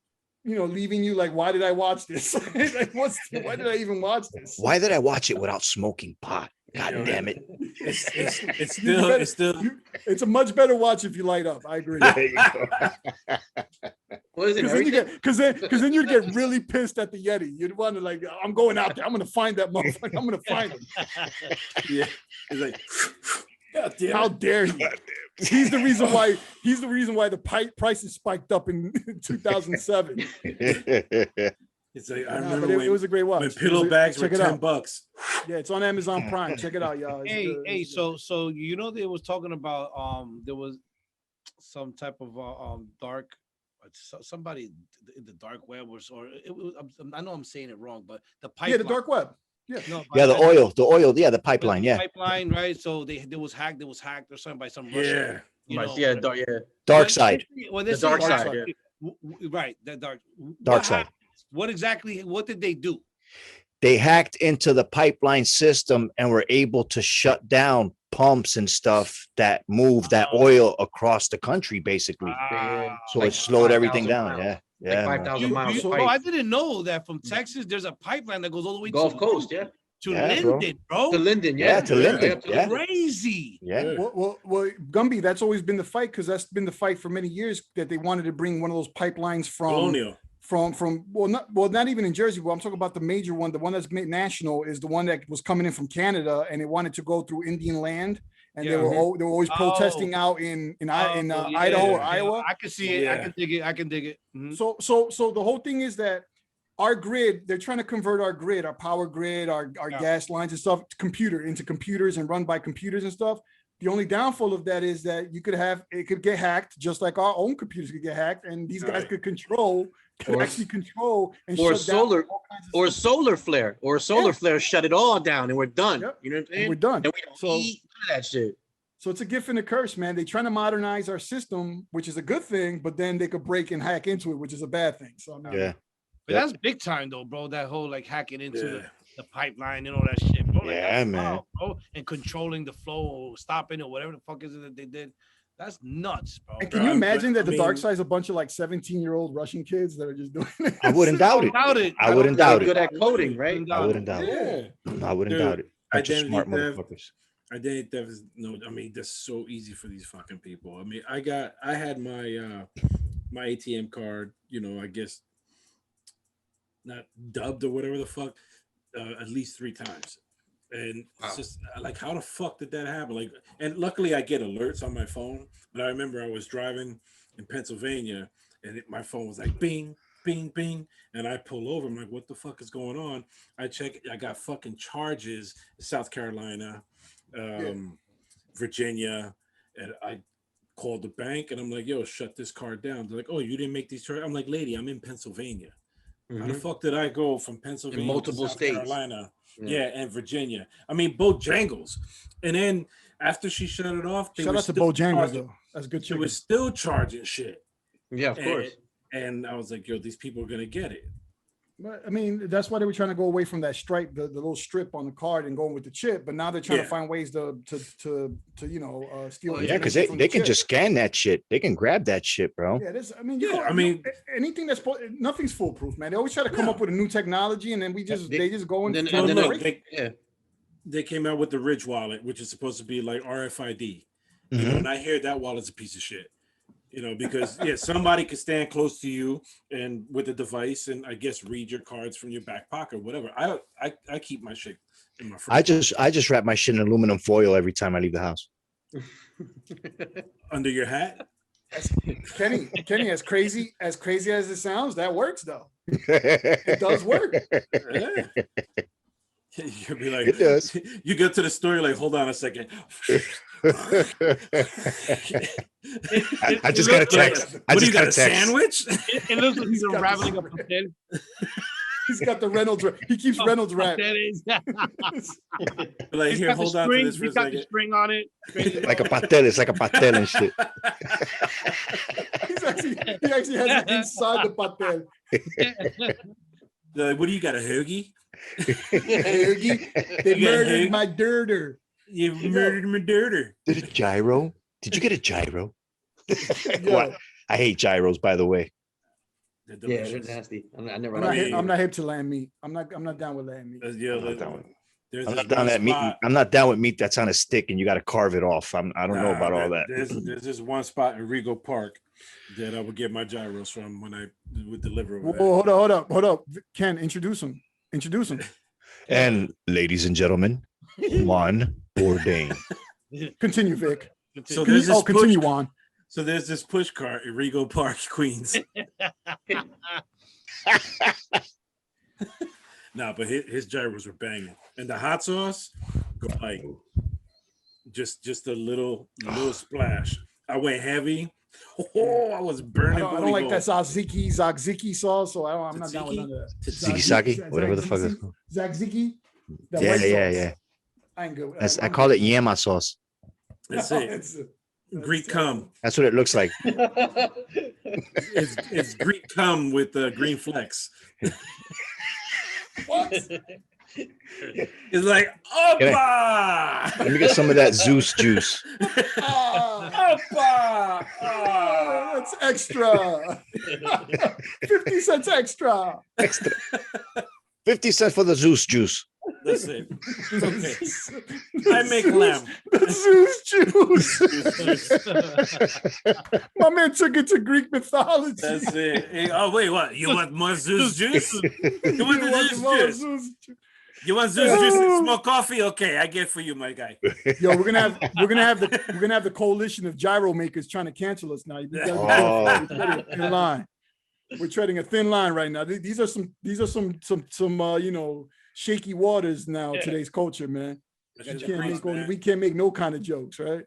leaving you like, why did I watch this? Like, why did I even watch this? Why did I watch it without smoking pot? God damn it. It's You better- still It's a much better watch if you light up. I agree. There you go. What is it? Because then, Everything? because then you'd get really pissed at the Yeti. You'd want to like, I'm going out there. I'm gonna find that motherfucker. I'm gonna find him. yeah. It's like God damn How it. dare he? He's the reason why. He's the reason why the prices spiked up in 2007. It's like I Nah, remember but it when, was a great watch. when It pillow was a- bags were check it out. $10. Yeah, it's on Amazon Prime. Check it out, y'all. It's Hey, good. hey, It's good. so they was talking about there was some type of dark somebody in the dark web or I know I'm saying it wrong, but the pipeline. Yeah, the dark web. Yeah. No, Yeah, the but- oil, yeah, the pipeline, yeah. pipeline, right? So it was hacked or something by some Russian, Yeah. Yeah, yeah. Dark side. Well, The dark side, right? The dark. Dark what side. happened? What did they do? They hacked into the pipeline system and were able to shut down pumps and stuff that move that oil across the country, basically. Ah, So like it slowed everything 5,000 down. miles. Yeah. Like Yeah. man. 5,000 miles of oh, I pipe. didn't know that from Texas. There's a pipeline that goes all the way Gulf to Coast, yeah. to Yeah, bro. Linden, bro. To Linden, Yeah, yeah. to Linden, to yeah. Crazy. Yeah. Well, Gumby, that's always been the fight because that's been the fight for many years that they wanted to bring one of those pipelines Colonial. from not even in Jersey. Well, I'm talking about the major one. The one that's made national is the one that was coming in from Canada and it wanted to go through Indian land. And they Yeah. were always Oh. protesting out in Yeah, Idaho or Iowa. I can see it. I Yeah. can dig it. I can dig it. Mhm. So the whole thing is that our grid, they're trying to convert our grid, our power grid, our Yeah. gas lines and stuff to computers and run by computers and stuff. The only downfall of that is that it could get hacked just like our own computers could get hacked. And these guys Right. could Or- actually control and or shut down solar- all kinds of Or stuff. solar flare shut it all down and we're done. Yep. You know what I'm And saying? we're done. And we don't So- eat none of that shit. So it's a gift and a curse, man. They're trying to modernize our system, which is a good thing, but then they could break and hack into it, which is a bad thing. So I mean, Yeah. But that's big time though, bro. That whole like hacking into Yeah. the pipeline and all that shit, bro. Like, Yeah, that's man. wild, bro. And controlling the flow or stopping or whatever the fuck is it that they did. That's nuts, bro. And can you Bro, imagine but, that I the dark mean- side is a bunch of like 17-year-old Russian kids that are just doing it? I wouldn't doubt it. Doubt it. I wouldn't They're doubt good it. at coding, right? I wouldn't doubt it. Yeah. I wouldn't Dude, doubt it. Bunch of identity smart theft. motherfuckers. Identity theft is I mean, that's so easy for these fucking people. I mean, I had my my ATM card, I guess not dubbed or whatever the fuck, at least 3 times. And Wow. it's just like, how the fuck did that happen? Like, and luckily I get alerts on my phone, but I remember I was driving in Pennsylvania and my phone was like, bing, bing, bing. And I pull over. I'm like, what the fuck is going on? I check. I got fucking charges. South Carolina, Virginia. And I called the bank and I'm like, yo, shut this car down. They're like, oh, you didn't make these charges? I'm like, lady, I'm in Pennsylvania. How the fuck did I go from Pennsylvania in multiple to South states? Carolina? Yeah, and Virginia. I mean, Bojangles. And then after she shut it off, shout out to Bojangles though. That's good She chicken. was still charging shit. Yeah, of course. And I was like, yo, these people are gonna get it. But I mean, that's why they were trying to go away from that stripe, the little strip on the card, and going with the chip. But now they're trying to find ways to steal. Yeah, because they can just scan that shit. They can grab that shit, bro. Yeah, this. I mean, anything that's nothing's foolproof, man. They always try to come up with a new technology, and then they just go and they came out with the Ridge wallet, which is supposed to be like RFID. You know, and I hear that wallet's a piece of shit. You know, because somebody could stand close to you and with a device and I guess read your cards from your back pocket, whatever. I keep my shit in my I just wrap my shit in aluminum foil every time I leave the house. Under your hat. Kenny, as crazy as it sounds, that works though. It does work. Yeah. You'll be like, it does. You get to the store, like, hold on a second. I just got a text. What do you got, a sandwich? It looks like he's unraveling a potato. He's got the Reynolds. He keeps Reynolds wrap. Like, here, hold on to this for a He's got second. the string on it. Like a patel. It's like a patel and shit. He actually has it inside the patel. Like, what do you got, a hoagie? They murdered my dirter. You murdered my dirter. Did a gyro? Did you get a gyro? What? I hate gyros, by the way. Yeah, they're nasty. I'm not hip to lamb meat. I'm not down with lamb meat. I'm not down with meat that's on a stick and you got to carve it off. I don't know about all that. There's this one spot in Regal Park that I would get my gyros from when I would deliver over there. Whoa, hold up. Ken, introduce him. And ladies and gentlemen, Juan Bourdain. Continue, Vic. So there's this continue, Juan. So there's this push cart in Regal Park, Queens. No, but his gyros were banging, and the hot sauce, like just a little splash. I went heavy. Oh, I was burning. I don't like that Zagziki sauce, so I'm not down with none of that. Ziggy, whatever the fuck it's called. Zagziki. Yeah. I ain't good with that. I call it yama sauce. That's it. Greek cum. That's what it looks like. It's Greek cum with green flecks. What? It's like, Opa! Let me get some of that Zeus juice. Opa! That's extra. 50 cents extra. 50 cents for the Zeus juice. That's it. It's okay. I make lamb. The Zeus juice. My man took it to Greek mythology. That's it. Hey, oh, wait, what? You want more Zeus juice? You want the Zeus juice? You want Zeus juice and small coffee? Okay, I get for you, my guy. Yo, we're gonna have the coalition of gyro makers trying to cancel us now. In line. We're treading a thin line right now. These are some shaky waters now. Today's culture, man. We can't make no kind of jokes, right?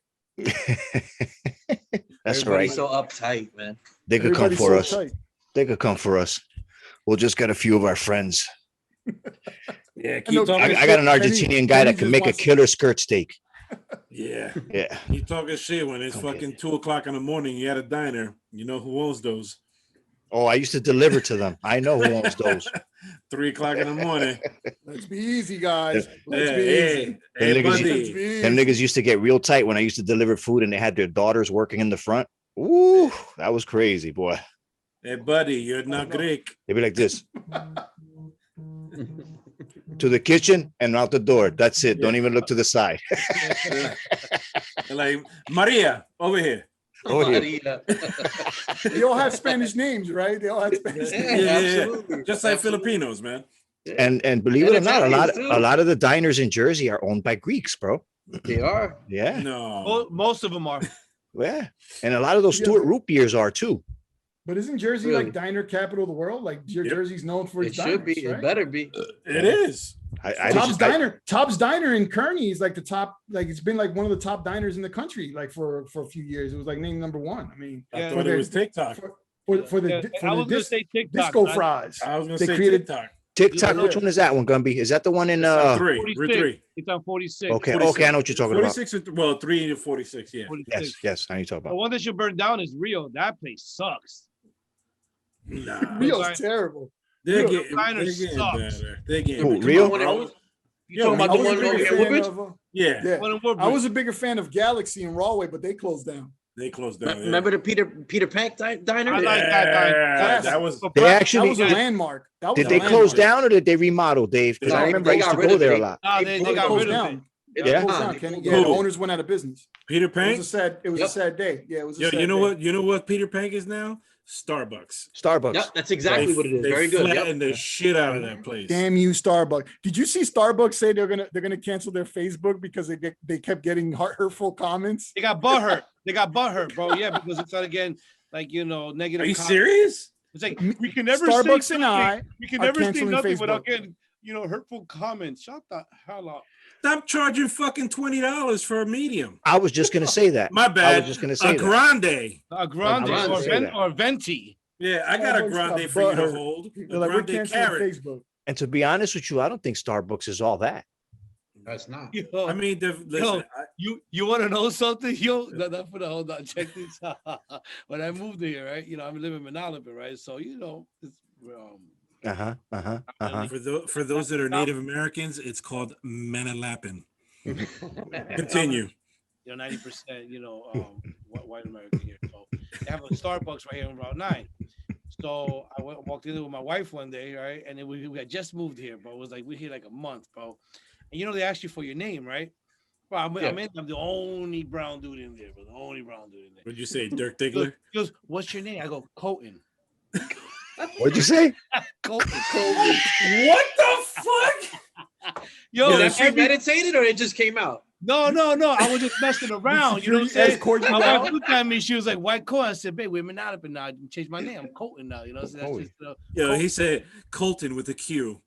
That's Everybody's right. so uptight, man. They could come for us. Tight. They could come for us. We'll just get a few of our friends. Yeah, I got an Argentinian guy that can make a killer skirt steak. Yeah. Yeah. You talking shit when it's fucking 2:00 in the morning. You at a diner. You know who owns those? Oh, I used to deliver to them. I know who owns those. 3:00 in the morning. Let's be easy, guys. Let's be easy. Hey, Let's buddy. be easy. Them niggas used to get real tight when I used to deliver food and they had their daughters working in the front. Ooh, that was crazy, boy. Hey, buddy, you're not Greek. They'd be like this. To the kitchen and out the door. That's it. Don't even look to the side. They're like, Maria, over here. Over here. They all have Spanish names, right? They all have Spanish names. Yeah. Absolutely. Just like Filipinos, man. And believe it or not, Italians, too. a lot of the diners in Jersey are owned by Greeks, bro. They are. Yeah. No. Most of them are. Yeah. And a lot of those Stuart root beers are too. But isn't Jersey Really? like diner capital of the world? Like Yep. Jersey's known for It its should be. diners, It right? better be. It is. Tops Diner in Kearney is like the top, like it's been like one of the top diners in the country, like for a few years. It was like named number one. I mean, I Yeah. thought it was TikTok. for the Yeah, for I the was gonna say TikTok. disco man. fries. I was gonna They say created- TikTok. TikTok. Yeah. Which one is that one, Gumby? Is that the one in? It's on three. 46. Route 3. It's on 46. Okay. 46. Okay. I know what you're talking about. 46 and well, 3 to 46. Yeah. 46. Yes. Yes. I know what you're talking The about. one that should burn down is Rio. That place sucks. Nah. Rio's Right. terrible. They're Rio getting, Diner they're getting sucks. better. They're getting Who, better. Rio? When I was- You Yeah, talking I about the was a one bigger over in fan Woodbridge? of, Yeah, yeah. One in I Woodbridge. was a bigger fan of Galaxy and Rawway, but they closed down. they closed down. Remember the Peter Pank diner? I like yeah, that diner. that was But They Brad- That actually was a Yeah. landmark. That was did a they close landmark. down or did they remodel, Dave? Because No, I they- remember they I used got to rid go of there a it. lot. Nah, they It got closed rid of down. it. It's Yeah. Closed gone. down, They Kenny. moved Yeah, the Who? owners went out of business. Peter It Pank. was a sad day. Yeah, it was a Yo, sad you know day. what? You know what Peter Pank is now? Starbucks. Starbucks. Yep, that's exactly what it is. They Very good. Yep. flattened the shit out of that place. Damn you, Starbucks! Did you see Starbucks say they're gonna cancel their Facebook because they kept getting hurtful comments? They got butthurt. They got butthurt, bro. Yeah, because it's again, like, negative. Are you comments. serious? It's like we can never Starbucks say and nothing. I We can are never say canceling nothing without Facebook. getting hurtful comments. Shut the hell up. Stop charging fucking $20 for a medium. I was just gonna say that. My bad. I was just gonna say a that. grande. A grande Grande. or venti. Yeah, I got a Starbucks got grande for you to butthurt. hold. They're A like, we're grande canceling carrot. Facebook. And to be honest with you, I don't think Starbucks is all that. That's not. Yo, I mean, listen, you want to know something? Yo, not for the hold on. Check this out. When I moved here, right? I'm living in Manalapan, right? So it's for those that are Native Americans, it's called Manalapan. Continue. 90%, white American here. So they have a Starbucks right here in Route 9. So I walked in there with my wife one day, right? And then we had just moved here, bro. It was like we're here like a month, bro. And they ask you for your name, right? Bro, I'm the only brown dude in there, bro. The only brown dude in there. What'd you say, Dirk He Diggler? goes, "What's your name?" I go, "Colton." What'd you say? Colton. What the fuck? Yo, Was that every- premeditated or it just came out? no. I was just messing around. You know what I'm saying? Escort you My out? wife looked at me. She was like, "White Colt." I said, "Babe, we're Manalapan now. I changed my name. I'm Colton now." So that's Holy. just, Yo, he said Colton with a Q.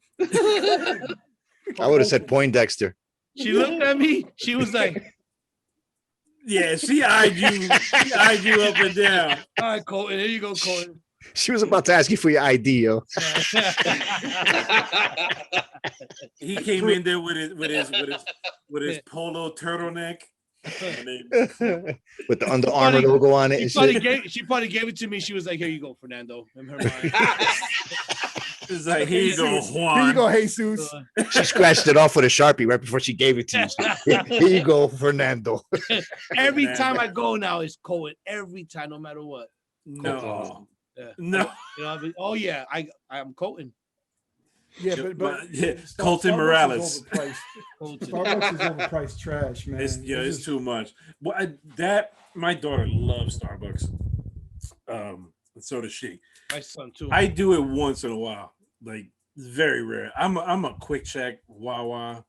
I would have said Poindexter. She looked at me. She was like, Yeah, she eyed you. She eyed you up and down. "All right, Colton. Here you go, Colton." She was about to ask you for your ID, yo. He came in there with his polo turtleneck. And then, With the Under Armour logo on it She and probably shit. gave it to me. She was like, "Here you go, Fernando." In her mind. it's like, here you go, Here you Juan. go, Jesus. She scratched it off with a Sharpie right before she gave it to you. Here you go, Fernando. Every time I go now, it's Colton. Every time, no matter what. No, Yeah. no. Oh yeah, I'm Colton. Yeah, but Yeah, Starbucks Colton is Morales. overpriced. Colton. Starbucks is overpriced trash, man. It's just- too much. Well, my daughter loves Starbucks. So does she. My son too. I do it once in a while, like very rare. I'm a quick check Wawa,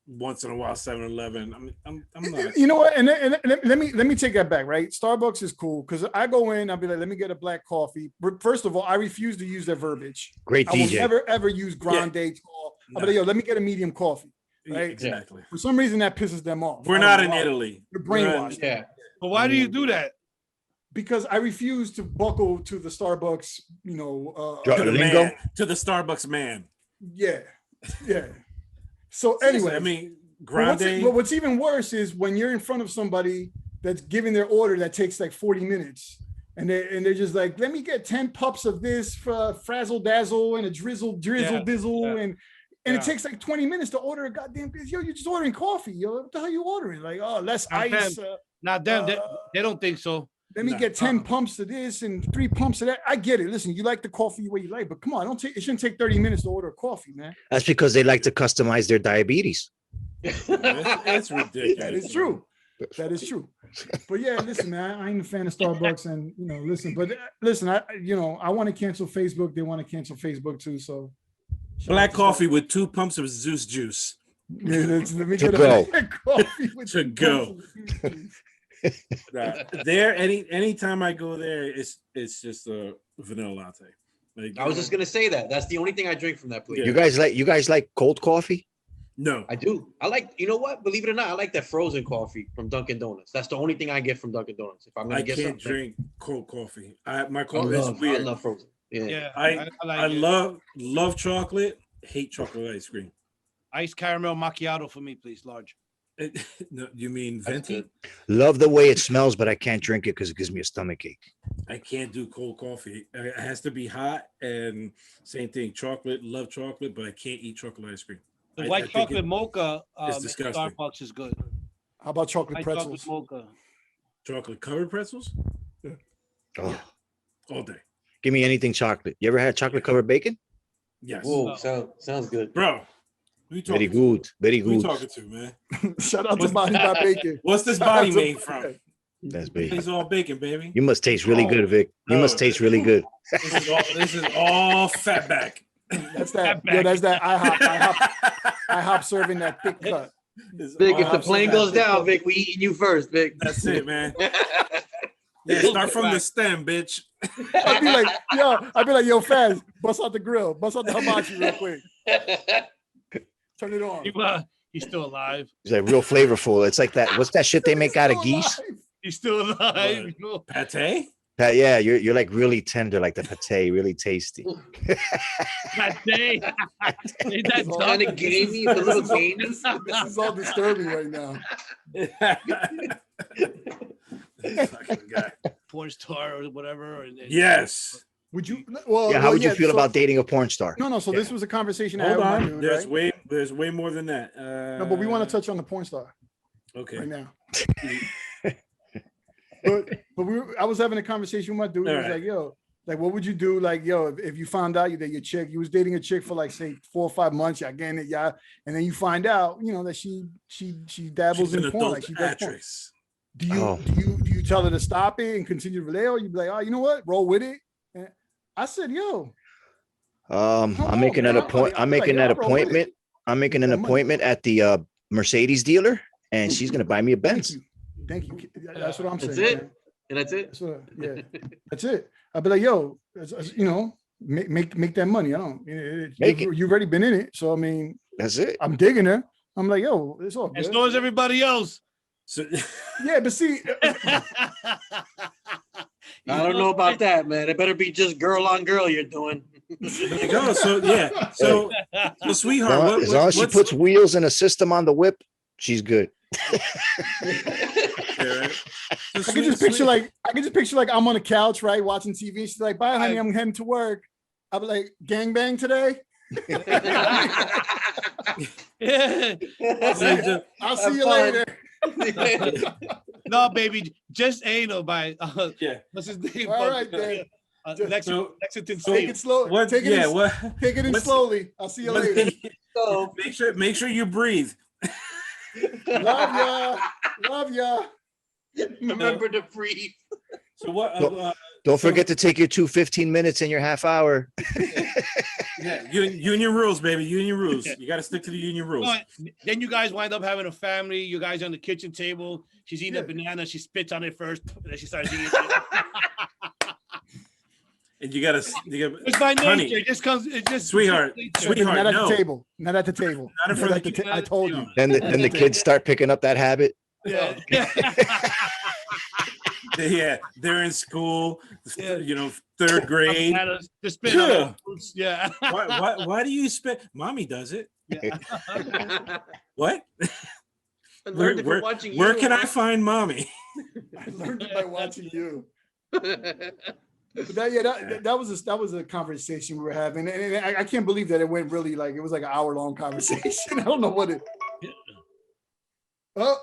once in a while 7-Eleven. I'm not. You know what? And let me take that back. Right, Starbucks is cool because I go in, I'll be like, let me get a black coffee. But first of all, I refuse to use their verbiage. Great I will DJ. never ever use grande tall. I'll be like, yo, let me get a medium coffee. Right? Exactly. For some reason, that pisses them off. We're I not don't in know why. Italy. You're We're brainwashed. Yeah. But why do you do that? Because I refuse to buckle to the Starbucks. Dr- To the Lingo? man, to the Starbucks man. Yeah. So Seriously, anyway, I mean, but what's even worse is when you're in front of somebody that's giving their order that takes like 40 minutes. And they're just like, let me get 10 pups of this frazzle dazzle and a drizzle dizzle. And it takes like 20 minutes to order a goddamn, yo, you're just ordering coffee. Yo, what the hell are you ordering? Like, oh, less Not ice. Not them. They don't think so. Let me get 10 pumps of this and 3 pumps of that. I get it. Listen, you like the coffee the way you like, but come on, it shouldn't take 30 minutes to order a coffee, man. That's because they like to customize their diabetes. It's ridiculous. That is true. That is true. But yeah, listen, man, I ain't a fan of Starbucks, and listen, I want to cancel Facebook. They want to cancel Facebook too. So Black coffee with 2 pumps of Zeus juice. yeah, let me To get go. a black coffee with To 2 go. pumps of juice. There, anytime I go there, it's just a vanilla latte. Like, I was just gonna say that. That's the only thing I drink from that place. Yeah. You guys like cold coffee? No, I do. I like, you know what? Believe it or not, I like that frozen coffee from Dunkin' Donuts. That's the only thing I get from Dunkin' Donuts. If I'm gonna I get can't something, drink cold coffee. My I coffee is love, I weird. love frozen. Yeah. Yeah, I like it. love chocolate. Hate chocolate ice cream. Iced caramel macchiato for me, please, large. No, you mean That's venti? good. Love the way it smells, but I can't drink it because it gives me a stomach ache. I can't do cold coffee. It has to be hot, and same thing. Chocolate, love chocolate, but I can't eat chocolate ice cream. The I white think chocolate mocha it's at disgusting. Starbucks is good. How about chocolate White pretzels? chocolate mocha. Chocolate covered pretzels Oh, all day. give me anything chocolate. You ever had chocolate covered bacon? Yes, Whoa, sounds good. bro. Who you Very talking to? good. Very Who you good. talking to, man? Shout out to Body by Bacon. What's this Shout out body to- made from? That's bacon. It's all bacon, baby. You must taste really good, Vic. You must no. taste really good. This is all fat back. That's that. Yo, that's that IHOP serving that thick cut. Vic, if all the plane fat goes back. down, Vic, we eating you first, Vic. That's it, man. Yeah, start from the stem, bitch. I'd be like, yo, Faz, bust out the grill, bust out the hibachi real quick. Turn it on. He's still alive. It's like real flavorful. It's like that. What's that shit they make out of Still geese? alive. He's still alive. Pate? Yeah, you're like really tender, like the pate, really tasty. That day. That's all Kind of gamey, the little gamey. This is all disturbing right now. This fucking guy. porn star or whatever. And Yes. Would you? Well, Yeah, how would you feel so- about dating a porn star? No, so this was a conversation I Hold had with my on. dude, There's way more than that. No, but we want to touch on the porn star Okay. right now. I was having a conversation with my dude. He was Alright. like, yo, like, what would you do? Like, yo, if you found out that your chick, you was dating a chick for like, say, 4 or 5 months, y'all getting it, y'all, and then you find out, you know, that she dabbles She's in an porn, adult like she does porn. actress. Do you Oh. do you tell her to stop it and continue to relay, or you be like, oh, you know what, roll with it? And I said, yo, I'm on, making man. an appointment. I'm Like, making yeah, an bro, what is- appointment. I'm making an Come on. appointment at the Mercedes dealer, and she's gonna buy me a thank Benz. you, thank you. That's what I'm That's saying. it? man. And that's it. That's what, yeah, that's it. I'd be like, yo, you know, make that money. I don't. Make You've already been in it, so I mean, That's it. I'm digging her. I'm like, yo, it's all as good. long as everybody else. So Yeah, but see, I don't know about that, man. It better be just girl on girl you're doing. there you go. So yeah. So sweetheart, As long as she puts wheels and a system on the whip, she's good. I I can just picture like I'm on the couch, right, watching TV. She's like, bye, honey, I'm heading to work. I'll be like, gangbang today. Yeah. I'll see Have you fun. later. No, baby, just anal by Yeah. what's his name? All right, then. Lexington so- Take it slow. What? Take it Yeah. in, What? take it in what's- slowly. I'll see you later. So, Make sure you breathe. Love ya. remember to breathe. So what? Don't forget to take your 15 minutes and your half hour. Yeah, union rules, baby. Union rules. You got to stick to the union rules. Then you guys wind up having a family. You guys on the kitchen table. She's eating a Yeah. banana. She spits on it first. And then she starts eating it. And you got to. It's by nature. Honey. It just comes. It just Sweetheart, nature. sweetheart. Not at no. the table. Not at the table. Not in front of at the the kids. I told you. Then the kids start picking up that habit. Yeah. Yeah, they're in school. Yeah. You know, 3rd grade. Bananas, just spit on Yeah. the fruits. Yeah. Why do you spit? Mommy does it. What? I learned it from watching you. Where can I find mommy? I learned it by watching you. But that was a conversation we were having, and I can't believe that it went really like it was like an hour-long conversation. I don't know what it. Oh,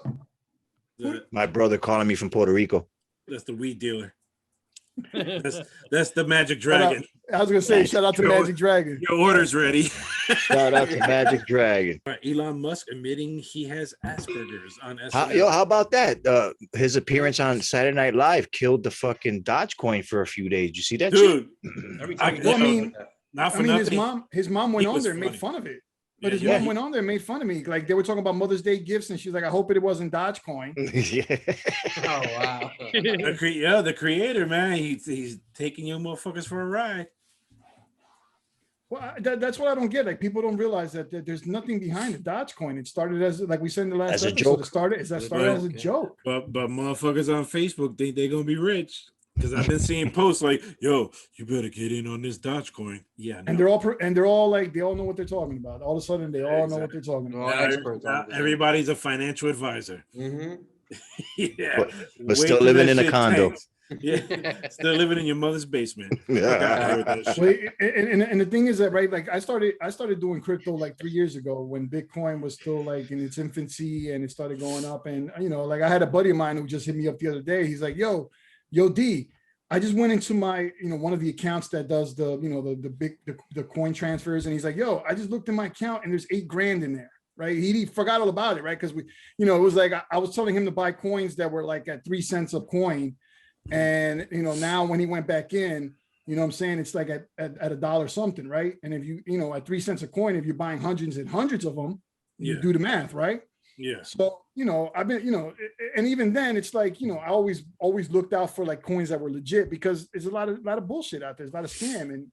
My brother calling me from Puerto Rico. That's the weed dealer. That's the Magic Dragon. I was gonna say shout out to Yo. Magic Dragon. Your order's ready. Shout out to Magic Dragon. Elon Musk admitting he has Asperger's on SNL. How about that? His appearance on Saturday Night Live killed the fucking Dogecoin for a few days. Did you see that? Dude, Every I- time Well, I you- mean, not for I mean, nothing. his mom went He on was there and made funny. fun of it. But his Yeah, mom went on there and made fun of me. Like they were talking about Mother's Day gifts, and she's like, "I hope it wasn't Dogecoin." Yeah. Oh wow. the creator, man, he's taking you motherfuckers for a ride. Well, that's what I don't get. Like people don't realize that there's nothing behind it. Dogecoin. It started as, like we said in the last As a episode, joke. it started as a joke. But motherfuckers on Facebook think they're gonna be rich. Because I've been seeing posts like, "Yo, you better get in on this Dogecoin." Yeah, no. And they're all like, they all know what they're talking about. All of a sudden, they all know what they're talking All about. Now, experts on it. everybody's a financial advisor. Mhm. Yeah, But Wait still till living that in a shit condo. tanks. Yeah, still living in your mother's basement. Yeah. Fuck out here with that shit. Well, and the thing is that, right, like I started doing crypto like 3 years ago when Bitcoin was still like in its infancy and it started going up. And like I had a buddy of mine who just hit me up the other day. He's like, yo D, I just went into my, one of the accounts that does the, the coin transfers. And he's like, yo, I just looked in my account and there's $8 grand in there. Right. He forgot all about it. Right. Because it was like, I was telling him to buy coins that were like at 3 cents a coin. And, now when he went back in, what I'm saying, it's like at a dollar something. Right. And if you, at 3 cents a coin, if you're buying hundreds and hundreds of them, you do the math. Right. Yeah. So, I've been, and even then it's like, I always looked out for like coins that were legit because there's a lot of bullshit out there. There's a lot of scam. And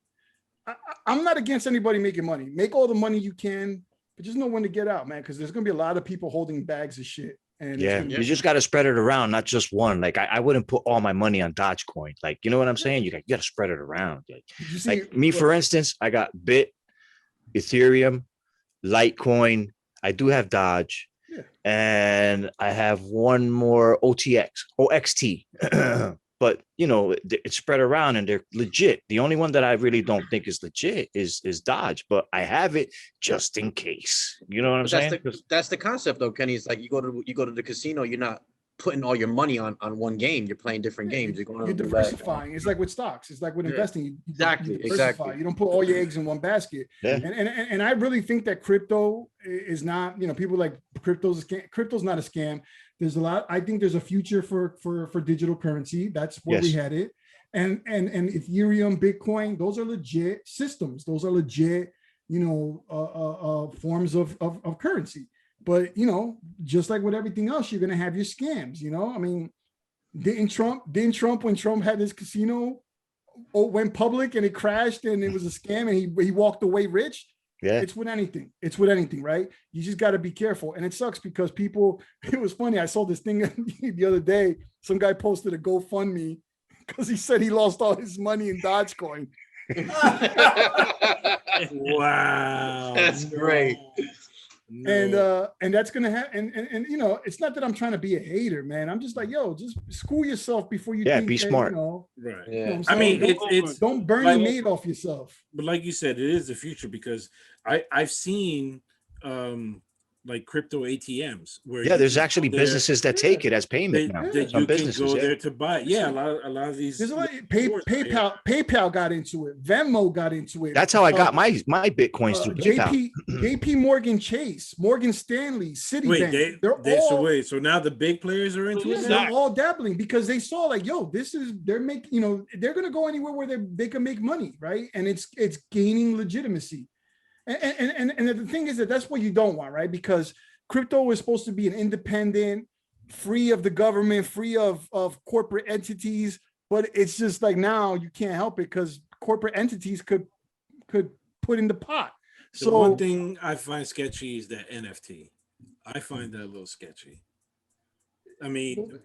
I'm not against anybody making money. Make all the money you can, but just know when to get out, man. Cause there's going to be a lot of people holding bags of shit. And Yeah, you just got to spread it around, not just one. Like I wouldn't put all my money on Dogecoin. Like, you know what I'm saying? You got to spread it around. Like me, for instance, I got Bit, Ethereum, Litecoin. I do have Dodge, and I have one more OXT. But it's spread around and they're legit. The only one that I really don't think is legit is Dodge, but I have it just in case. You know what I'm saying? That's the concept though, Kenny. It's like you go to the casino, you're not putting all your money on one game. You're playing different games. You're diversifying. It's like with stocks. It's like with investing. You Exactly. You don't put all your eggs in one basket. Yeah. And I really think that crypto is not, people like crypto's a scam. Crypto's not a scam. There's a lot. I think there's a future for digital currency. That's where we had it. And Ethereum, Bitcoin, those are legit systems. Those are legit, forms of currency. But just like with everything else, you're gonna have your scams. I mean, didn't Trump when Trump had his casino went public and it crashed and it was a scam and he walked away rich? Yeah, it's with anything, right? You just got to be careful. And it sucks because people, it was funny. I saw this thing the other day. Some guy posted a GoFundMe because he said he lost all his money in Dogecoin. Wow. That's great. No. And that's gonna happen. And it's not that I'm trying to be a hater, man. I'm just like, yo, just school yourself before you think be smart. Right. Yeah. I mean, it's don't Bernie Madoff yourself. But like you said, it is the future because I've seen like crypto ATMs where there's actually businesses that take it as payment now. That you can go there to buy. Yeah, a lot of these. There's a lot. PayPal got into it. Venmo got into it. That's how I got my Bitcoins through PayPal. JP Morgan Chase, Morgan Stanley, Citibank. So now the big players are into it. They're all dabbling because they saw like, yo, they're making, they're gonna go anywhere where they can make money, right? And it's gaining legitimacy. And the thing is that's what you don't want, right? Because crypto is supposed to be an independent, free of the government, free of corporate entities. But it's just like now you can't help it because corporate entities could put in the pot. So one thing I find sketchy is that NFT. I find that a little sketchy. I mean,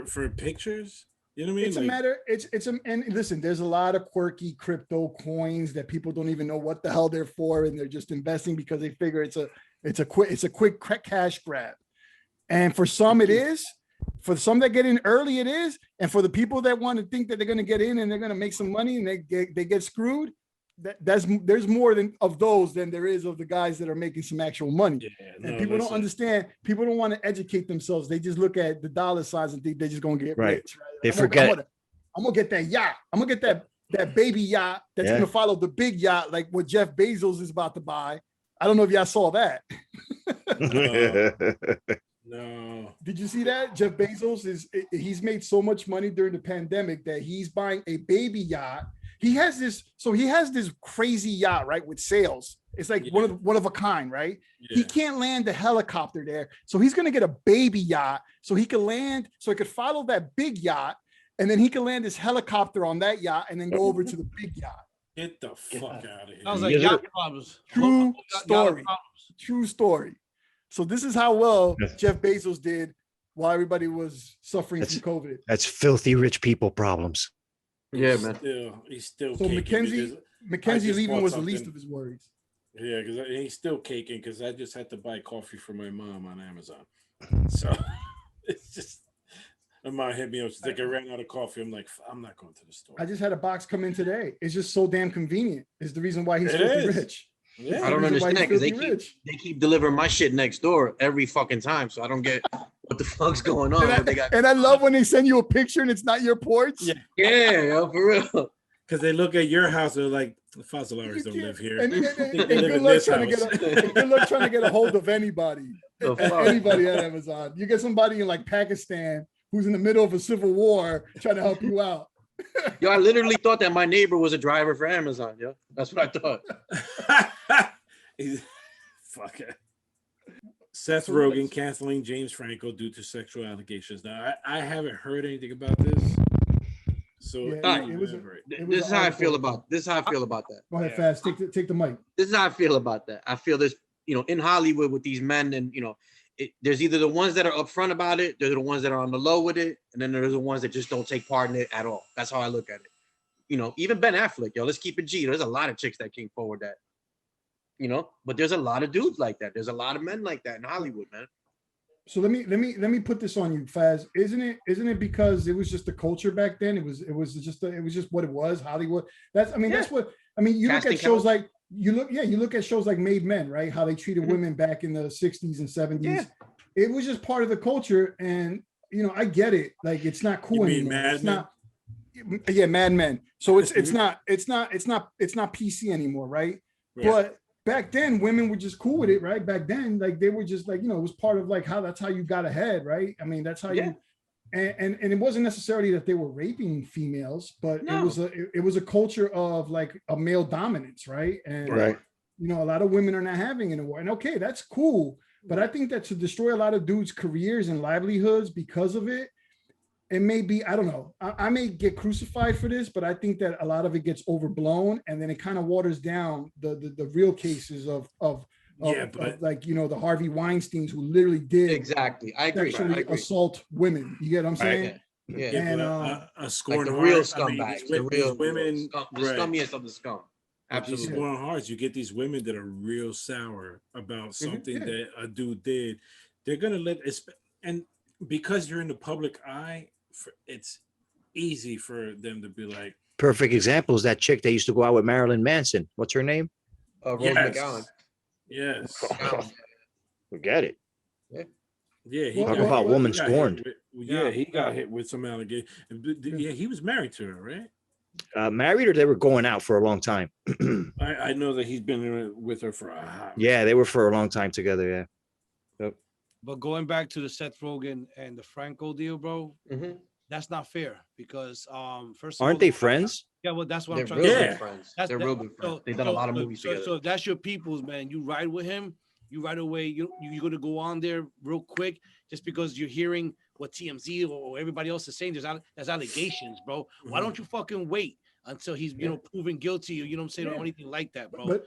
for pictures. You know what I mean? It's a matter. And listen, there's a lot of quirky crypto coins that people don't even know what the hell they're for, and they're just investing because they figure it's a quick cash grab. And for some it is. For some that get in early, it is. And for the people that want to think that they're going to get in and they're going to make some money and they get screwed, there's more of those than there is of the guys that are making some actual money. And people don't understand. People don't want to educate themselves. They just look at the dollar signs and think they're just going to get rich. Right? They forget. I'm gonna get that yacht. I'm gonna get that baby yacht that's gonna follow the big yacht, like what Jeff Bezos is about to buy. I don't know if y'all saw that. No. Did you see that? Jeff Bezos he's made so much money during the pandemic that he's buying a baby yacht. he has this crazy yacht, right, with sails. It's like one of a kind, right? Yeah. He can't land the helicopter there, so he's gonna get a baby yacht so he can land, so he could follow that big yacht, and then he can land his helicopter on that yacht and then go over to the big yacht. Get the fuck out of here. I was like, Yes, sir. yacht problems. True Yacht story. problems. True story. So this is how well Yes. Jeff Bezos did while everybody was suffering That's- from COVID. That's filthy rich people problems. Yeah, man. He's still So caking Mackenzie because- Mackenzie just leaving bought was the least something. of his worries. Yeah, because he's still caking because I just had to buy coffee for my mom on Amazon. So it's just my mom hit me up. She's like, I ran out of coffee. I'm like, I'm not going to the store. I just had a box come in today. It's just so damn convenient. Is the reason why he's It filthy is. rich. Yeah. I don't Reason why understand he's because they filthy keep they keep delivering my shit next door every fucking time. So I don't get what the fuck's going on. What they got? And I love when they send you a picture and it's not your porch. Yeah. Yeah, yo, for real. Because they look at your house and they're like, the Fossilars You don't can't- live here. And They good live in luck this trying to house. good luck trying to get a hold of anybody. The fuck? Anybody at Amazon. You get somebody in like Pakistan who's in the middle of a civil war trying to help you out. Yo, I literally thought that my neighbor was a driver for Amazon. Yo, that's what I thought. Fuck it. Seth So Rogen what's- canceling James Franco due to sexual allegations. Now, I haven't heard anything about this. So Yeah, I it was a- remember it. It was This is an how I article. feel about this. Is how I feel about that. Go ahead, Yeah. fast. Take the mic. This is how I feel about that. I feel this, in Hollywood with these men, and there's either the ones that are upfront about it, there's the ones that are on the low with it, and then there's the ones that just don't take part in it at all. That's how I look at it. Even Ben Affleck, let's keep it G. There's a lot of chicks that came forward that, but there's a lot of dudes like that. There's a lot of men like that in Hollywood, man. So let me put this on you, Faz. Isn't it because it was just the culture back then? It was just what it was, Hollywood. That's what you look Casting at shows couch. like you look at shows like Made Men, right? How they treated Mhm. women back in the 60s and 70s. Yeah. It was just part of the culture, and I get it. Like it's not cool You mean anymore. Mad It's Men? not. Yeah, Mad Men. So it's Mhm. not PC anymore, right? Right. But back then, women were just cool with it, right? Back then, like they were just like, it was part of like that's how you got ahead, right? I mean, that's how Yeah. you and it wasn't necessarily that they were raping females, but No. it was a culture of like a male dominance, right? And Right. a lot of women are not having it anymore. And okay, that's cool. But I think that to destroy a lot of dudes' careers and livelihoods because of it, it may be, I don't know. I may get crucified for this, but I think that a lot of it gets overblown, and then it kind of waters down the real cases of Yeah, but- like the Harvey Weinsteins who literally did Exactly. I agree. sexually assault women. You get what I'm saying? Yeah. Yeah, And, but a Like scorn the heart, real I mean, scumbags, these the real women, scum, the right. scummiest of the scum. But these Absolutely. scorn hearts, you get these women that are real sour about something Yeah. that a dude did. They're gonna and because you're in the public eye, it's easy for them to be like, Perfect example is that chick that used to go out with Marilyn Manson. What's her name? Rose yes, McGowan. yes, Forget it. yeah. He Talk got- about he woman got hit scorned. yeah, he got hit with some allegations. Yeah, he was married to her, right? Married or they were going out for a long time? I know that he's been with her for a hot. Yeah, they were for a long time together. Yeah. But going back to the Seth Rogen and the Franco deal, bro, Mhm. that's not fair because first of all, Aren't they friends? Yeah, well, that's what They're I'm trying real to Yeah. say. good friends. That's They're that- real good friends. They've done a lot of movies together. So if that's your people's, man, you ride with him, you right away, you're gonna go on there real quick just because you're hearing what TMZ or everybody else is saying. There's allegations, bro. Why Mhm. don't you fucking wait until he's proven guilty or I'm saying, or anything like that, bro? But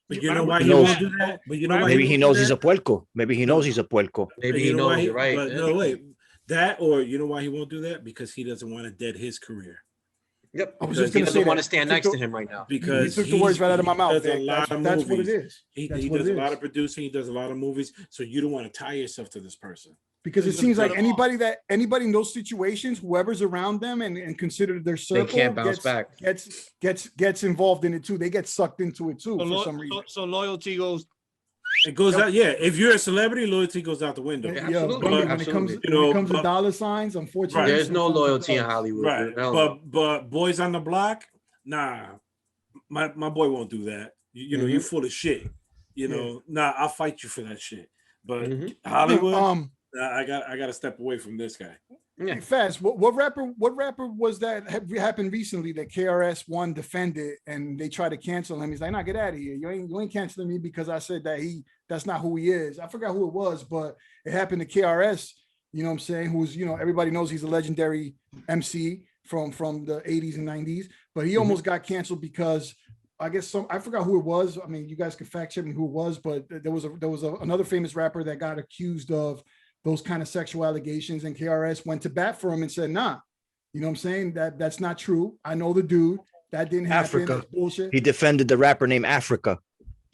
But you know why He he knows- won't do that? But you know why Maybe he won't knows do he's that? a puerco. Maybe he knows he's a puerco. Maybe You he know why knows, you're right. But yeah. no, wait. That or you know why he won't do that? Because he doesn't want to dead his career. Yep. I was Because just he gonna doesn't say want to that. stand Took next the- to him right now. you Because took the words right out of my he mouth. does a Vic. lot of That's what it movies. is. He That's what does it a lot is. of producing. He does a lot of movies. So you don't want to tie yourself to this person. Because it He's gonna seems like cut 'em off. anybody in those situations, whoever's around them and considered their circle, can't bounce back. gets involved in it too. They get sucked into it too for some reason. So loyalty goes. It goes out. Yeah, if you're a celebrity, loyalty goes out the window. Yeah, Yeah, absolutely, when it absolutely. comes You know, when it comes to but- dollar signs, unfortunately, Right. There's no sometimes it loyalty in does. Hollywood. Right. Hell no. But boys on the block, nah. My boy won't do that. You know, you're full of shit. You know, nah, I'll fight you for that shit. But Mhm. Hollywood, Um, I got to step away from this guy. Yeah. Fast. What rapper was that happened recently that KRS-One defended and they tried to cancel him? He's like, nah, get out of here. You ain't canceling me because I said that that's not who he is. I forgot who it was, but it happened to KRS, you know what I'm saying? Who's, you know, everybody knows he's a legendary MC from the 80s and 90s, but he almost got canceled because I guess I forgot who it was. I mean, you guys can fact check me who it was, but there was another famous rapper that got accused of those kind of sexual allegations, and KRS went to bat for him and said, nah, you know what I'm saying? That's not true. I know the dude. That didn't happen. Africa. That's bullshit. He defended the rapper named Africa.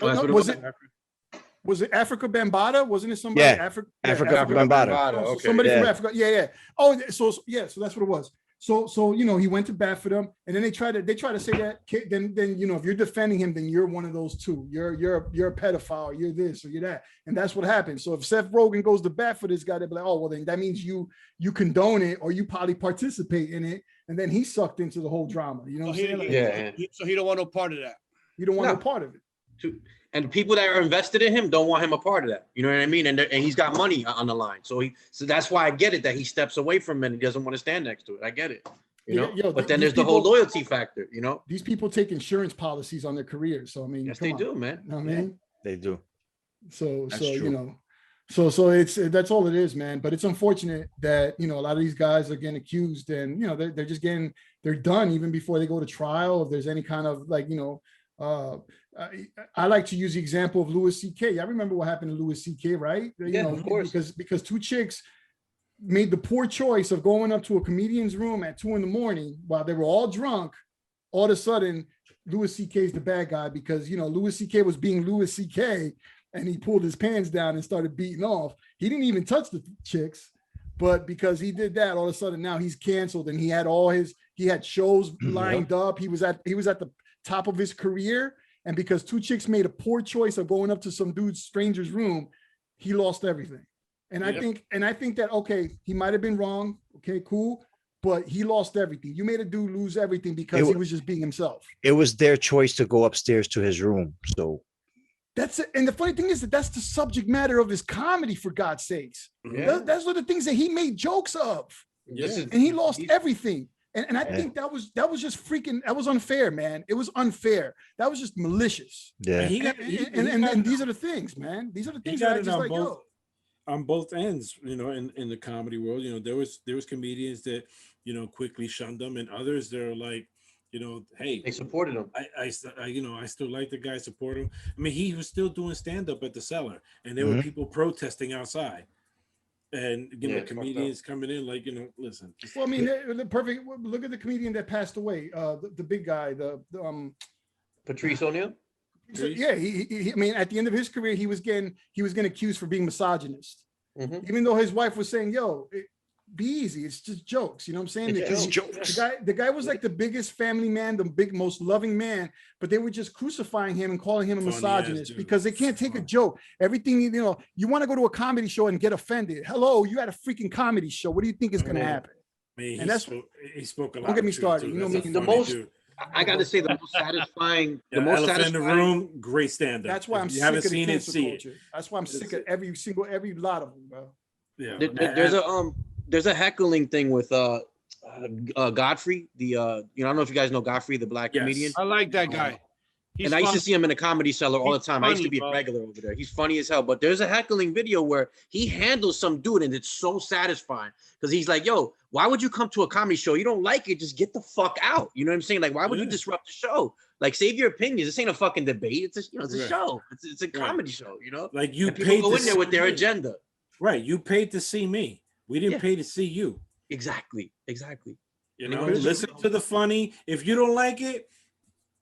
No, was it Africa Bambaataa? Wasn't it somebody? Yeah, Africa Bambaataa. Oh, so Okay. somebody from Yeah. Africa. Yeah. Oh, so that's what it was. So you know, he went to bat for them, and then they try to say that then you know, if you're defending him, then you're one of those two. You're a pedophile. You're this or you're that, and that's what happened. So if Seth Rogen goes to bat for this guy, they'll be like, oh well, then that means you condone it or you probably participate in it, and then he's sucked into the whole drama. You know what I'm saying? Like, Yeah. So he don't want no part of that. you don't want No. no part of it. And the people that are invested in him don't want him a part of that. You know what I mean? And he's got money on the line. So that's why I get it that he steps away from it and he doesn't want to stand next to it. I get it. You know, Yo, but then these there's the whole people- loyalty factor, you know? These people take insurance policies on their careers. So I mean, Yes, come they on. do, man. You know what I mean? They do. So That's you true. know, so it's that's all it is, man. But it's unfortunate that, you know, a lot of these guys are getting accused, and you know they're just they're done even before they go to trial. If there's any kind of like, you know, I like to use the example of Louis C.K. I remember what happened to Louis C.K. Right? You Yeah, know, of course. because two chicks made the poor choice of going up to a comedian's room at 2 a.m. while they were all drunk. All of a sudden, Louis C.K. is the bad guy because, you know, Louis C.K. was being Louis C.K. and he pulled his pants down and started beating off. He didn't even touch the chicks, but because he did that, all of a sudden now he's canceled, and he had shows lined up. He was at the top of his career, and because two chicks made a poor choice of going up to some dude's stranger's room, he lost everything. And I think that, okay, he might have been wrong. Okay, cool. But he lost everything. You made a dude lose everything because he was just being himself. It was their choice to go upstairs to his room. So That's it. And the funny thing is that's the subject matter of his comedy, for God's sakes. Yeah. Those are the things that he made jokes of. This is- And he lost he's- everything. And I think that was just freaking, that was unfair, man. It was unfair. That was just malicious. yeah, And these are the things, man. These are the things that I just like, yo. On both ends, you know, in the comedy world, you know, there was comedians that, you know, quickly shunned them, and others they're like, you know, hey, They supported him. I you know, I still like the guy, support him. I mean, he was still doing stand up at the Cellar, and there were people protesting outside, and you know, it's fucked up. comedians coming in like, you know, listen. Well, I mean, the perfect, look at the comedian that passed away, the big guy, Patrice O'Neal. so, yeah, he, I mean, at the end of his career, he was getting accused for being misogynist, Mhm. even though his wife was saying, yo, be easy. It's just jokes. You know what I'm saying? It's The guy was like the biggest family man, the most loving man, but they were just crucifying him and calling him a Funny ass misogynist dude. because they can't take a joke. Everything, you know, you want to go to a comedy show and get offended. Hello, you had a freaking comedy show. What do you think is going to Mhm. happen? I mean, And he spoke a lot. Don't get of me truth, started. too. You know That's me, a the funny most- dude. I got to say the most satisfying. Yeah, The most Elephant in the satisfying. Room, great stand up. That's why I'm If sick you haven't of the seen it, cancel see it. culture. That's why I'm sick of every lot of them, bro. Yeah, There's a heckling thing with Godfrey. I don't know if you guys know Godfrey, the black Yes. comedian. I like that guy. He's And I used to fun. see him in a comedy cellar all the He's time. I used to funny, be a bro. regular over there. He's funny as hell. But there's a heckling video where he handles some dude, and it's so satisfying because he's like, "Yo, why would you come to a comedy show? You don't like it? Just get the fuck out." You know what I'm saying? Like, why would you Yeah. disrupt the show? Like, save your opinions. This ain't a fucking debate. It's a Right. show. It's a comedy show. You know, like you and people paid go to in there see with their me. agenda. Right, you paid to see me. We didn't Yeah. pay to see you. Exactly. You And know, it was- listen to the funny. If you don't like it,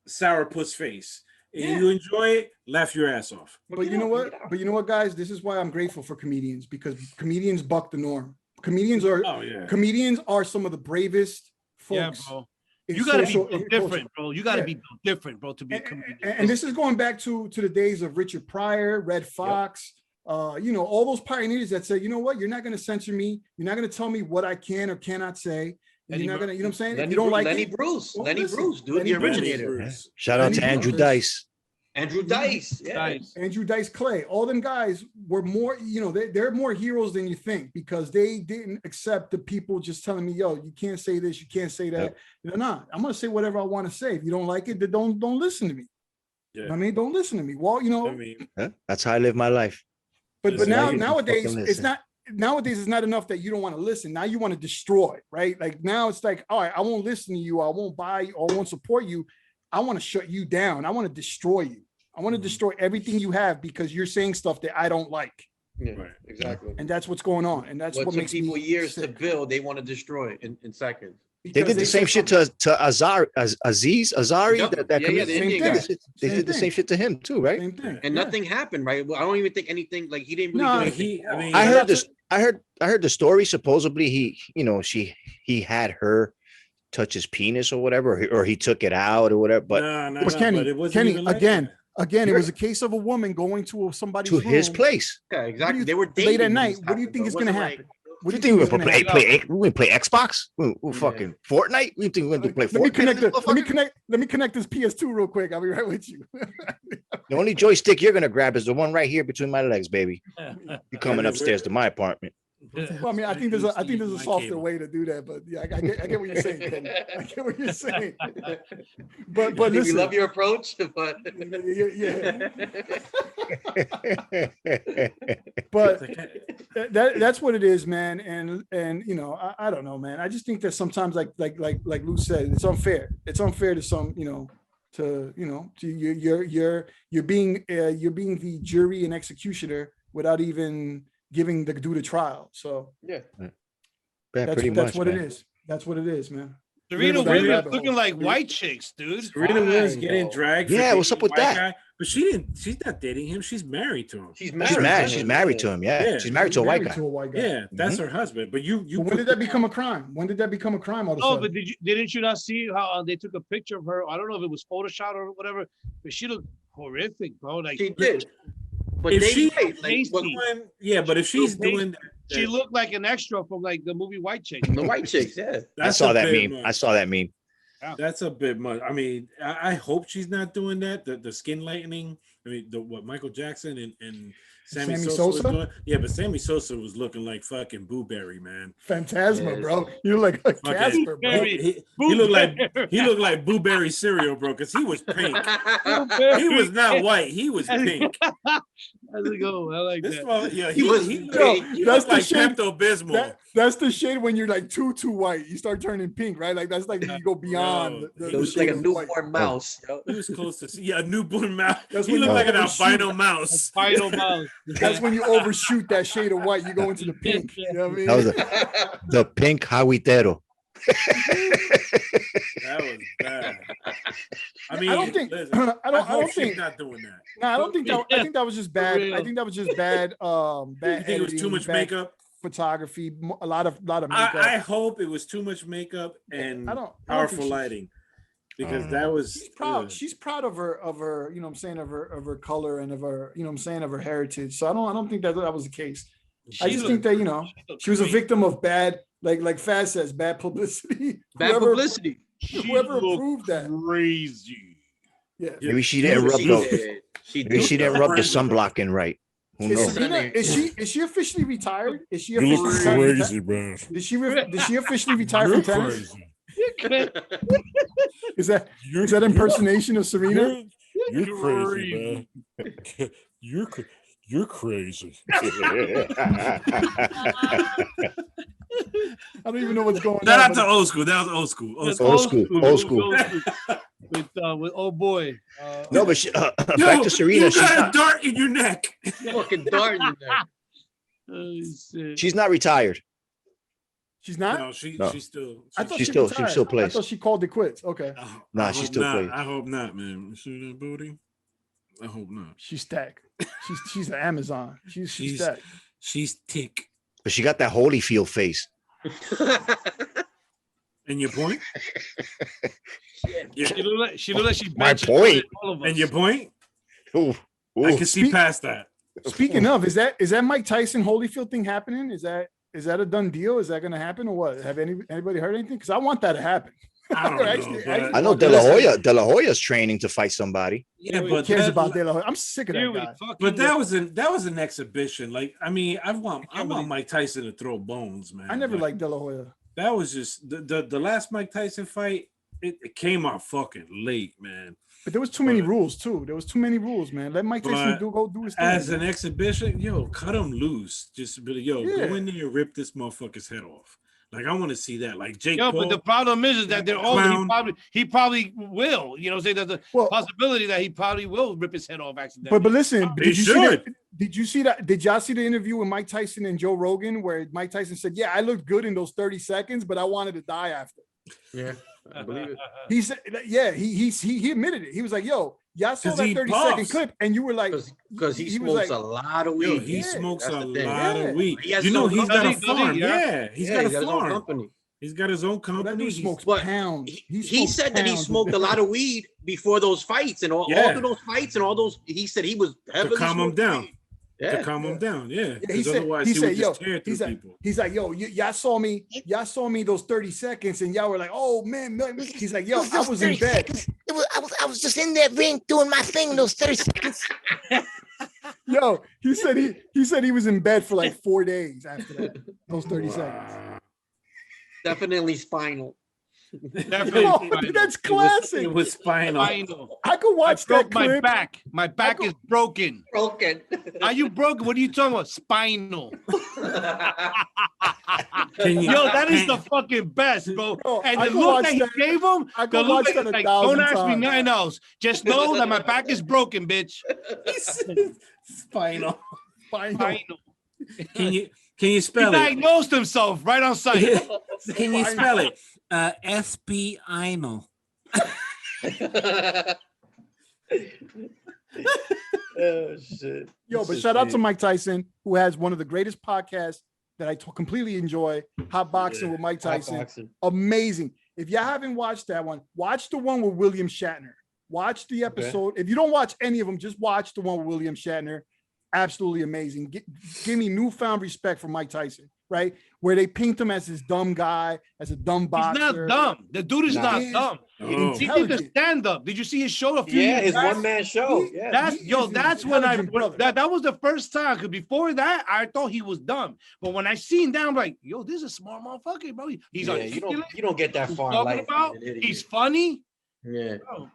sourpuss face. If Yeah. you enjoy it, laugh your ass off. But you know what? But you know what, guys? This is why I'm grateful for comedians, because comedians buck the norm. Comedians Oh yeah. are some of the bravest Yeah, folks. bro. in You gotta social- be in built culture. different, bro. You gotta Yeah. be built different, bro, to be a comedian. And this is going back to the days of Richard Pryor, Red Fox, you know, all those pioneers that said, you know what, you're not going to censor me. You're not going to tell me what I can or cannot say. And you're not going to, you know what I'm saying? If you don't like Lenny it, Bruce, well, Lenny listen, Bruce, dude, Lenny the Bruce. originator. Bruce. shout out to Lenny Andrew Bruce. Dice. Andrew Dice. Yeah. Nice. Andrew Dice Clay, all them guys were more, they're more heroes than you think because they didn't accept the people just telling me, yo, you can't say this, you can't say that. Yep. They're not. I'm gonna say whatever I want to say. If you don't like it, then don't listen to me. You know what I mean, don't listen to me. Well, I mean, Yeah, that's how I live my life. but Just now like you nowadays fucking it's listen. not. Nowadays it's not enough that you don't want to listen. Now you want to destroy, right? Like now it's like, all right, I won't listen to you, I won't buy you, or I won't support you. I want to shut you down. I want to destroy you. I want to destroy everything you have because you're saying stuff that I don't like. Yeah, Right. exactly. And that's what's going on. And that's What what took makes people me years to sick. build, they want to destroy in seconds. They Because did the same say shit something- to Aziz Ansari. Yep. That Yeah, committed- the Same Indian thing. guy. They Same did the thing. same shit to him too, right? Same thing. And Yeah. nothing happened, right? Well, I don't even think anything like he didn't really No, do I anything. I mean, I Yeah, heard that's this. I heard the story. Supposedly he had her touch his penis or whatever, or he took it out or whatever. But no, It was Kenny. but it wasn't Kenny, even like again, that. Again, it was a case of a woman going to somebody's to his room place. Yeah, exactly. you- They were late dating at when night. this What do you happened, think though. is It going to wasn't happen? like- What You do think you we're think gonna is gonna happen? we play Xbox? We fucking Fortnite? You think we're gonna play Let me Fortnite? connect. this Let me motherfucker? connect. Let me connect this PS2 real quick. I'll be right with you. The only joystick you're gonna grab is the one right here between my legs, baby. You're coming upstairs to my apartment. Well, I mean, I think there's a My softer cable. way to do that, but yeah, I get what you're saying. Kenny. I get what you're saying. But we listen, love your approach, but yeah. But that's what it is, man. And I don't know, man. I just think that sometimes, like Lou said, it's unfair. It's unfair to some, to you're being the jury and executioner without even giving the due to trial. So yeah. Yeah, that's pretty that's much, what man. it is. That's what it is, man. Serena Little Williams rabbit looking hole. like white chicks, dude. Serena Williams Fine, getting though. dragged. for Yeah, what's dating up with a white that? guy, but she's not dating him. She's married to him. She's She's married. mad. She's married to him. Yeah, Yeah. she's married to a white guy. To a white guy. Yeah, that's her husband. But you But when did that become a crime? When did that become a crime all of a No, sudden? but didn't you not see how they took a picture of her? I don't know if it was Photoshop or whatever, but she looked horrific, bro. Like She did. But If they she- like, Tasty. doing, yeah, but if she's doing that, she looked like an extra from like the movie White Chicks. the white chicks, yeah. I that's saw a that bit meme. I much. saw that meme. That's a bit much. I mean, I hope she's not doing that. The skin lightening. I mean, what Michael Jackson and Sammy Sosa was Sosa? doing. Yeah, but Sammy Sosa was looking like fucking Boo Berry, man. Phantasma, Yes. bro. You look like Fucking Casper, bro. Berry. He looked like Boo Berry cereal, bro, because he was pink. He was not white. He was pink. How's it go? I like This that. one, yeah, He was- he that's looked the like shade- Pepto Bismol. That's the shade when you're like too white. You start turning pink, right? Like that's like you go beyond. Yo, the he It was shade like a of white. newborn mouse. yo. He was close to a newborn mouse. That's He when looked you like an overshoot. albino mouse. Final mouse. That's when you overshoot that shade of white. You go into the pink. You know what I mean? That was the pink Hawitero. That was bad. I mean, I don't think. listen, I don't hope she's think. not doing that. No, I don't think that. I think that was just bad. I real. think that was just bad. You Bad think it was too editing, much bad makeup? photography, a lot of makeup. I hope it was too much makeup and I don't think powerful she's- lighting, because that was She's proud. ugh. She's proud of her, you know what I'm saying, of her color and of her, you know what I'm saying, of her heritage. So I don't think that was the case. I just think that, she was a victim of bad, like Faz says, bad publicity. Bad Whoever- publicity. Whoever approved that. Crazy. Yeah. Yeah. Maybe she didn't rub She the did. She maybe she did. didn't rub the sunblock in right. Who Is knows? Serena, is she officially retired? Is she You officially look retired? crazy, man. Did she officially retire You're from tennis? crazy. Is that You're, impersonation of Serena? You're crazy, man. You're crazy. I don't even know what's going Shout on. out to old school. That was old school. Old That's school. Old school. With oh boy. No, but Yo, back to Serena. You She's got a not, dart in your neck. Fucking dart in there. Oh, shit. she's not retired. She's not. No, she's still. I thought She she still retired. plays. I thought she called it quits. Okay, Nah, I she hope still not. plays. I hope not, man. You see that booty? I hope not. she's stacked. She's the Amazon. She's She's- stacked. She's tick. But she got that Holyfield face. And your point? She look like she My benches point. all of us. And your point? Ooh, I ooh. can see past that. Speaking of, is that Mike Tyson Holyfield thing happening? Is that a done deal? Is that going to happen or what? Have anybody heard anything? Because I want that to happen. I don't know. Actually, but- I know De La Hoya. De La Hoya's training to fight somebody. Yeah, Who but cares that, about De La Hoya? I'm sick of that Here we guy. fucking but that was an exhibition. Like, I mean, I want believe- Mike Tyson to throw bones, man. I never Like, liked De La Hoya. that was just the last Mike Tyson fight. It came out fucking late, man. But there was too many But- rules too. There was too many rules, man. Let Mike Tyson But go do his thing. As man. an exhibition, yo, cut him loose. Just be like, yo, Yeah. go in there and rip this motherfucker's head off. Like, I want to see that. Like Jake Yo, Paul. but the problem is that they're older. Clown. He probably will. You know, say there's a Well, possibility that he probably will rip his head off accidentally. but listen, He did you see that? should. Did you see that? Did y'all see the interview with Mike Tyson and Joe Rogan where Mike Tyson said, "Yeah, I looked good in those 30 seconds, but I wanted to die after." Yeah, I believe it. He said, "Yeah, he admitted it. He was like, yo, y'all saw 'Cause that he 30-second puffs. clip, and you were like, Because he He was smokes like- a lot of Yo, weed. he Yeah, smokes that's a the thing. lot Yeah. of weed. He has You know, his own he's got a company. Does he? farm. Yeah. Yeah, he's got he a got his own farm. company. He's got his own that company. dude He's- smokes But pounds. He smokes said that he pounds. smoked a lot of weed before those fights and all Yeah. of those fights and all those. He said he was heavily calm him smoking down. weed. To Yeah, calm him down, yeah. Yeah, he Because said, otherwise he he said, would yo, just tear through he's like, people. he's like, yo, y'all saw me those 30 seconds, and y'all were like, oh man, he's like, yo, I was in bed. I was just in that ring doing my thing those 30 seconds. Yo, he said he was in bed for like 4 days after that, those 30 seconds. Wow. definitely spinal. Definitely Oh, spinal. that's classic. It was spinal. Spinal. I could I watch that broke my clip. back. My back is broken. Broken. Are you broken? What are you talking about? Spinal. Can you- Yo, that is the fucking best, bro. Yo, And I the could look watch that he that. gave him, I the could look watch that is a like, thousand don't ask me times. nothing else. Just know that my back is broken, bitch. Spinal. Spinal. Spinal. Can you He spell it? diagnosed himself right on site. Can you spell it? Spinal. Oh shit. Yo, but shout out to Mike Tyson, who has one of the greatest podcasts that I completely enjoy. Hot Boxing Yeah, with Mike Hot Tyson. boxing. Amazing. If y'all haven't watched that one, watch the one with William Shatner. Watch the episode. If you don't watch any of them, just watch the one with William Shatner. Absolutely amazing. Give me newfound respect for Mike Tyson, right? Where they paint him as this dumb guy, as a dumb He's boxer. not dumb. The dude is Nah. not He is dumb. Oh. He did the intelligent. stand up. Did you see his show a few Yeah, years his back? one man show. He- Yeah. That's He yo. is an That's when I intelligent brother. that was the first time. Because before that, I thought he was dumb. But when I seen that, I'm like, yo, this is a smart motherfucker, bro. He's yeah, articulate. you don't get that He's far in talking life. about. being an idiot. He's funny. yeah. Bro,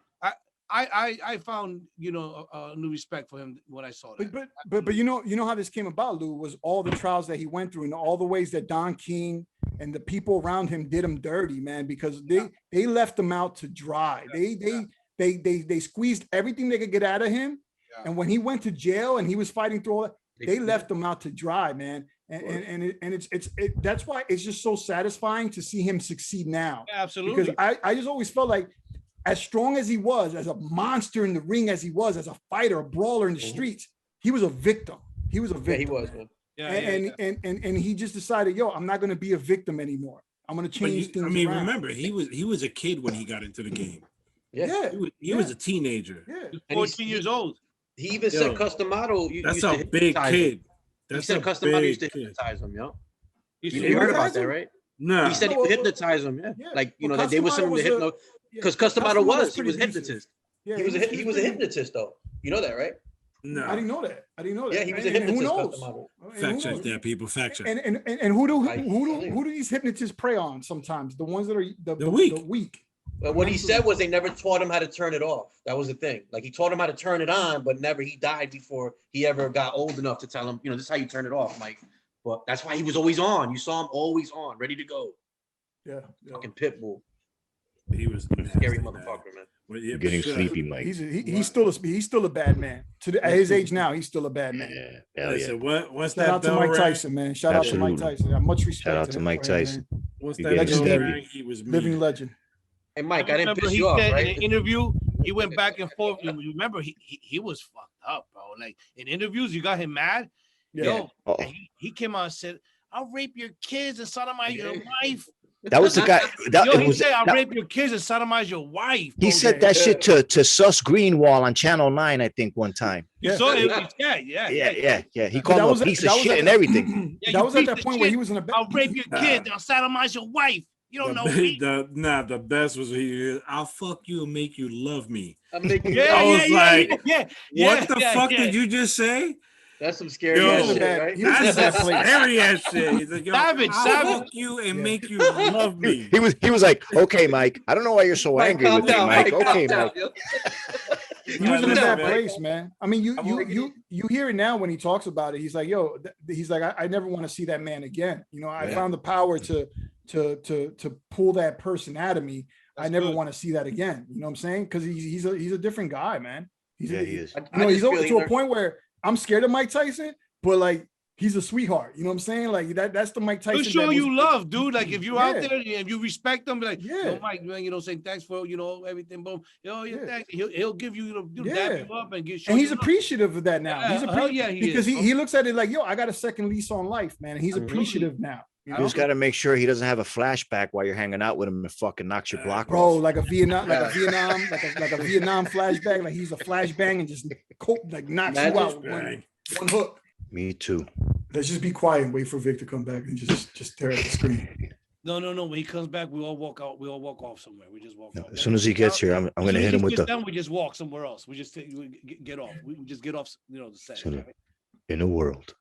I found a new respect for him when I saw that. But you know how this came about, Lou, was all the trials that he went through and all the ways that Don King and the people around him did him dirty, man, because they left him out to dry. They squeezed everything they could get out of him. Yeah. And when he went to jail and he was fighting through all that, they left him out to dry, man. And it's that's why it's just so satisfying to see him succeed now. Absolutely. Because I just always felt like as strong as he was, as a monster in the ring as he was, as a fighter, a brawler in the streets, he was a victim. He was a Yeah, victim. he was, man. man. And he just decided, yo, I'm not going to be a victim anymore. I'm going to But change things. I mean, around. remember, he was a kid when he got into the game. Yeah. He was a teenager. Yeah. And 14 years old. He even Yo, said Customato. That's a big kid. He That's said a Customato used to big kid. hypnotize him, yo. He's You heard about hypnotize that, him? right? No, He said he No, would well, hypnotize him. Yeah, yeah. like Well, they were Customato sending him was to hypno Yeah. because Customato Customato was he pretty was decent. hypnotist. Yeah, He was a pretty hypnotist though. You know that, right? no. I didn't know that. I didn't know that. Yeah, he was a And who hypnotist. knows? Customato. And Fact who check knows? that, people. Fact check. And who Like, do these hypnotists prey on sometimes? The ones that are the weak. The weak. But what he said was they never taught him how to turn it off. That was the thing. Like he taught him how to turn it on, but never he died before he ever got old enough to tell him, this is how you turn it off, Mike. But that's why he was always on. You saw him always on, ready to go. Yeah. Fucking pit bull. He was Scary nasty, man. motherfucker, man. But yeah, Getting but, sleepy, Mike. He's still a bad man. At his age now, he's still a bad man. Yeah, hell yeah. Listen, once Shout that out to bell Mike rang, Tyson, man. Shout out to Mike Absolutely. Tyson. I have much respect. Shout out to him Mike for him, Tyson. man. once You that get bell sleepy. rang, he was Living mean. legend. Hey Mike, I didn't Remember piss he you off, said in right? an interview, he went back and forth. Remember, he was fucked up, bro. Like in interviews, you got him mad. Yeah. Yo, Uh-oh. and he came out and said, "I'll rape your kids and sodomize your wife." That was the guy. That, Yo, it he was, said, "I'll that- rape your kids and sodomize your wife." he bro." said that shit to Sus Greenwald on Channel 9, I think, one time. You saw it? Yeah. He called him a piece of shit and everything. Yeah, That you was at piece that of point where shit. he was in a I'll rape your kids. I'll sodomize your wife. You don't know me. The best was I'll fuck you and make you love me. I'm making I was like, yeah. What the fuck did you just say? That's some scary Yo, ass shit, that- right? he was That's in a that place. scary ass shit. He's like, yo, Savage, I'll savage. fuck you and make you love me. He was like, okay, Mike. I don't know why you're so Mike, angry calm with me, down, Mike. calm Okay, down, Mike. yo. He was in a Listen, bad man. place, man. I mean, I'm working you hear it now when he talks about it. He's like, yo, he's like, I never want to see that man again. You know, I Yeah. found the power to pull that person out of me. I That's never good. want to see that again. You know what I'm saying? Because he's a different guy, man. Yeah, he is. You know, he's over to a point where I'm scared of Mike Tyson, but like he's a sweetheart. You know what I'm saying? Like that's the Mike Tyson. He'll show that you was- love, dude. Like if you're out Yeah. there and if you respect him, be like, Yeah. yo, Mike, man, say thanks for everything, boom. Yo, yeah, Yeah. thanks. He'll give you, dab Yeah. you up and And he's appreciative of that now. Yeah, He's hell yeah, he because is. he looks at it like, yo, I got a second lease on life, man. And he's Absolutely. appreciative now. You You know? just got to make sure he doesn't have a flashback while you're hanging out with him and fucking knocks your block Bro, off. like a Vietnam flashback, like he's a flashbang and just knocks you out with one hook. Me too. Let's just be quiet and wait for Vic to come back and just stare at the screen. No. When he comes back, we all walk out. We all walk off somewhere. We just walk No, off. as soon as he gets here, I'm going to hit him with the Done, we just walk somewhere else. We just get off. We just get off. The set. Soon as- in the world.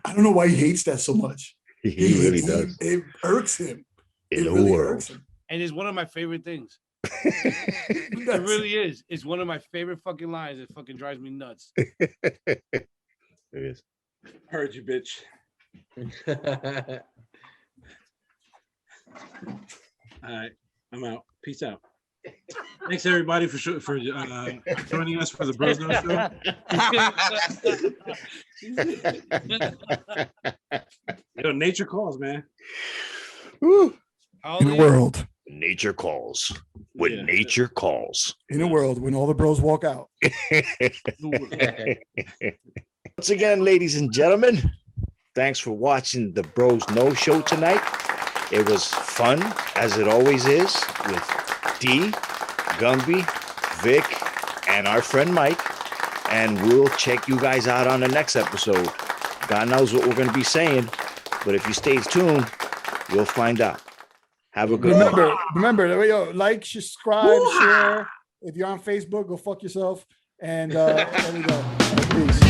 I don't know why he hates that so much. He really does. It irks him. In It the really world. irks him. And it's one of my favorite things. It That's- really is. It's one of my favorite fucking lines. It fucking drives me nuts. It is. Heard you, bitch. All right, I'm out. Peace out. Thanks everybody for joining us for the Bros No Show. Yo, nature calls, man. Woo. How In the they- world. Nature calls. When Yeah. nature calls. In a world when all the bros walk out. Once again, ladies and gentlemen, thanks for watching the Bros No Show tonight. It was fun, as it always is, with D, Gumby, Vic, and our friend Mike. And we'll check you guys out on the next episode. God knows what we're going to be saying, but if you stay tuned, you'll find out. Have a good one. Remember, yo, like, subscribe, share. If you're on Facebook, go fuck yourself. And there we go. Peace.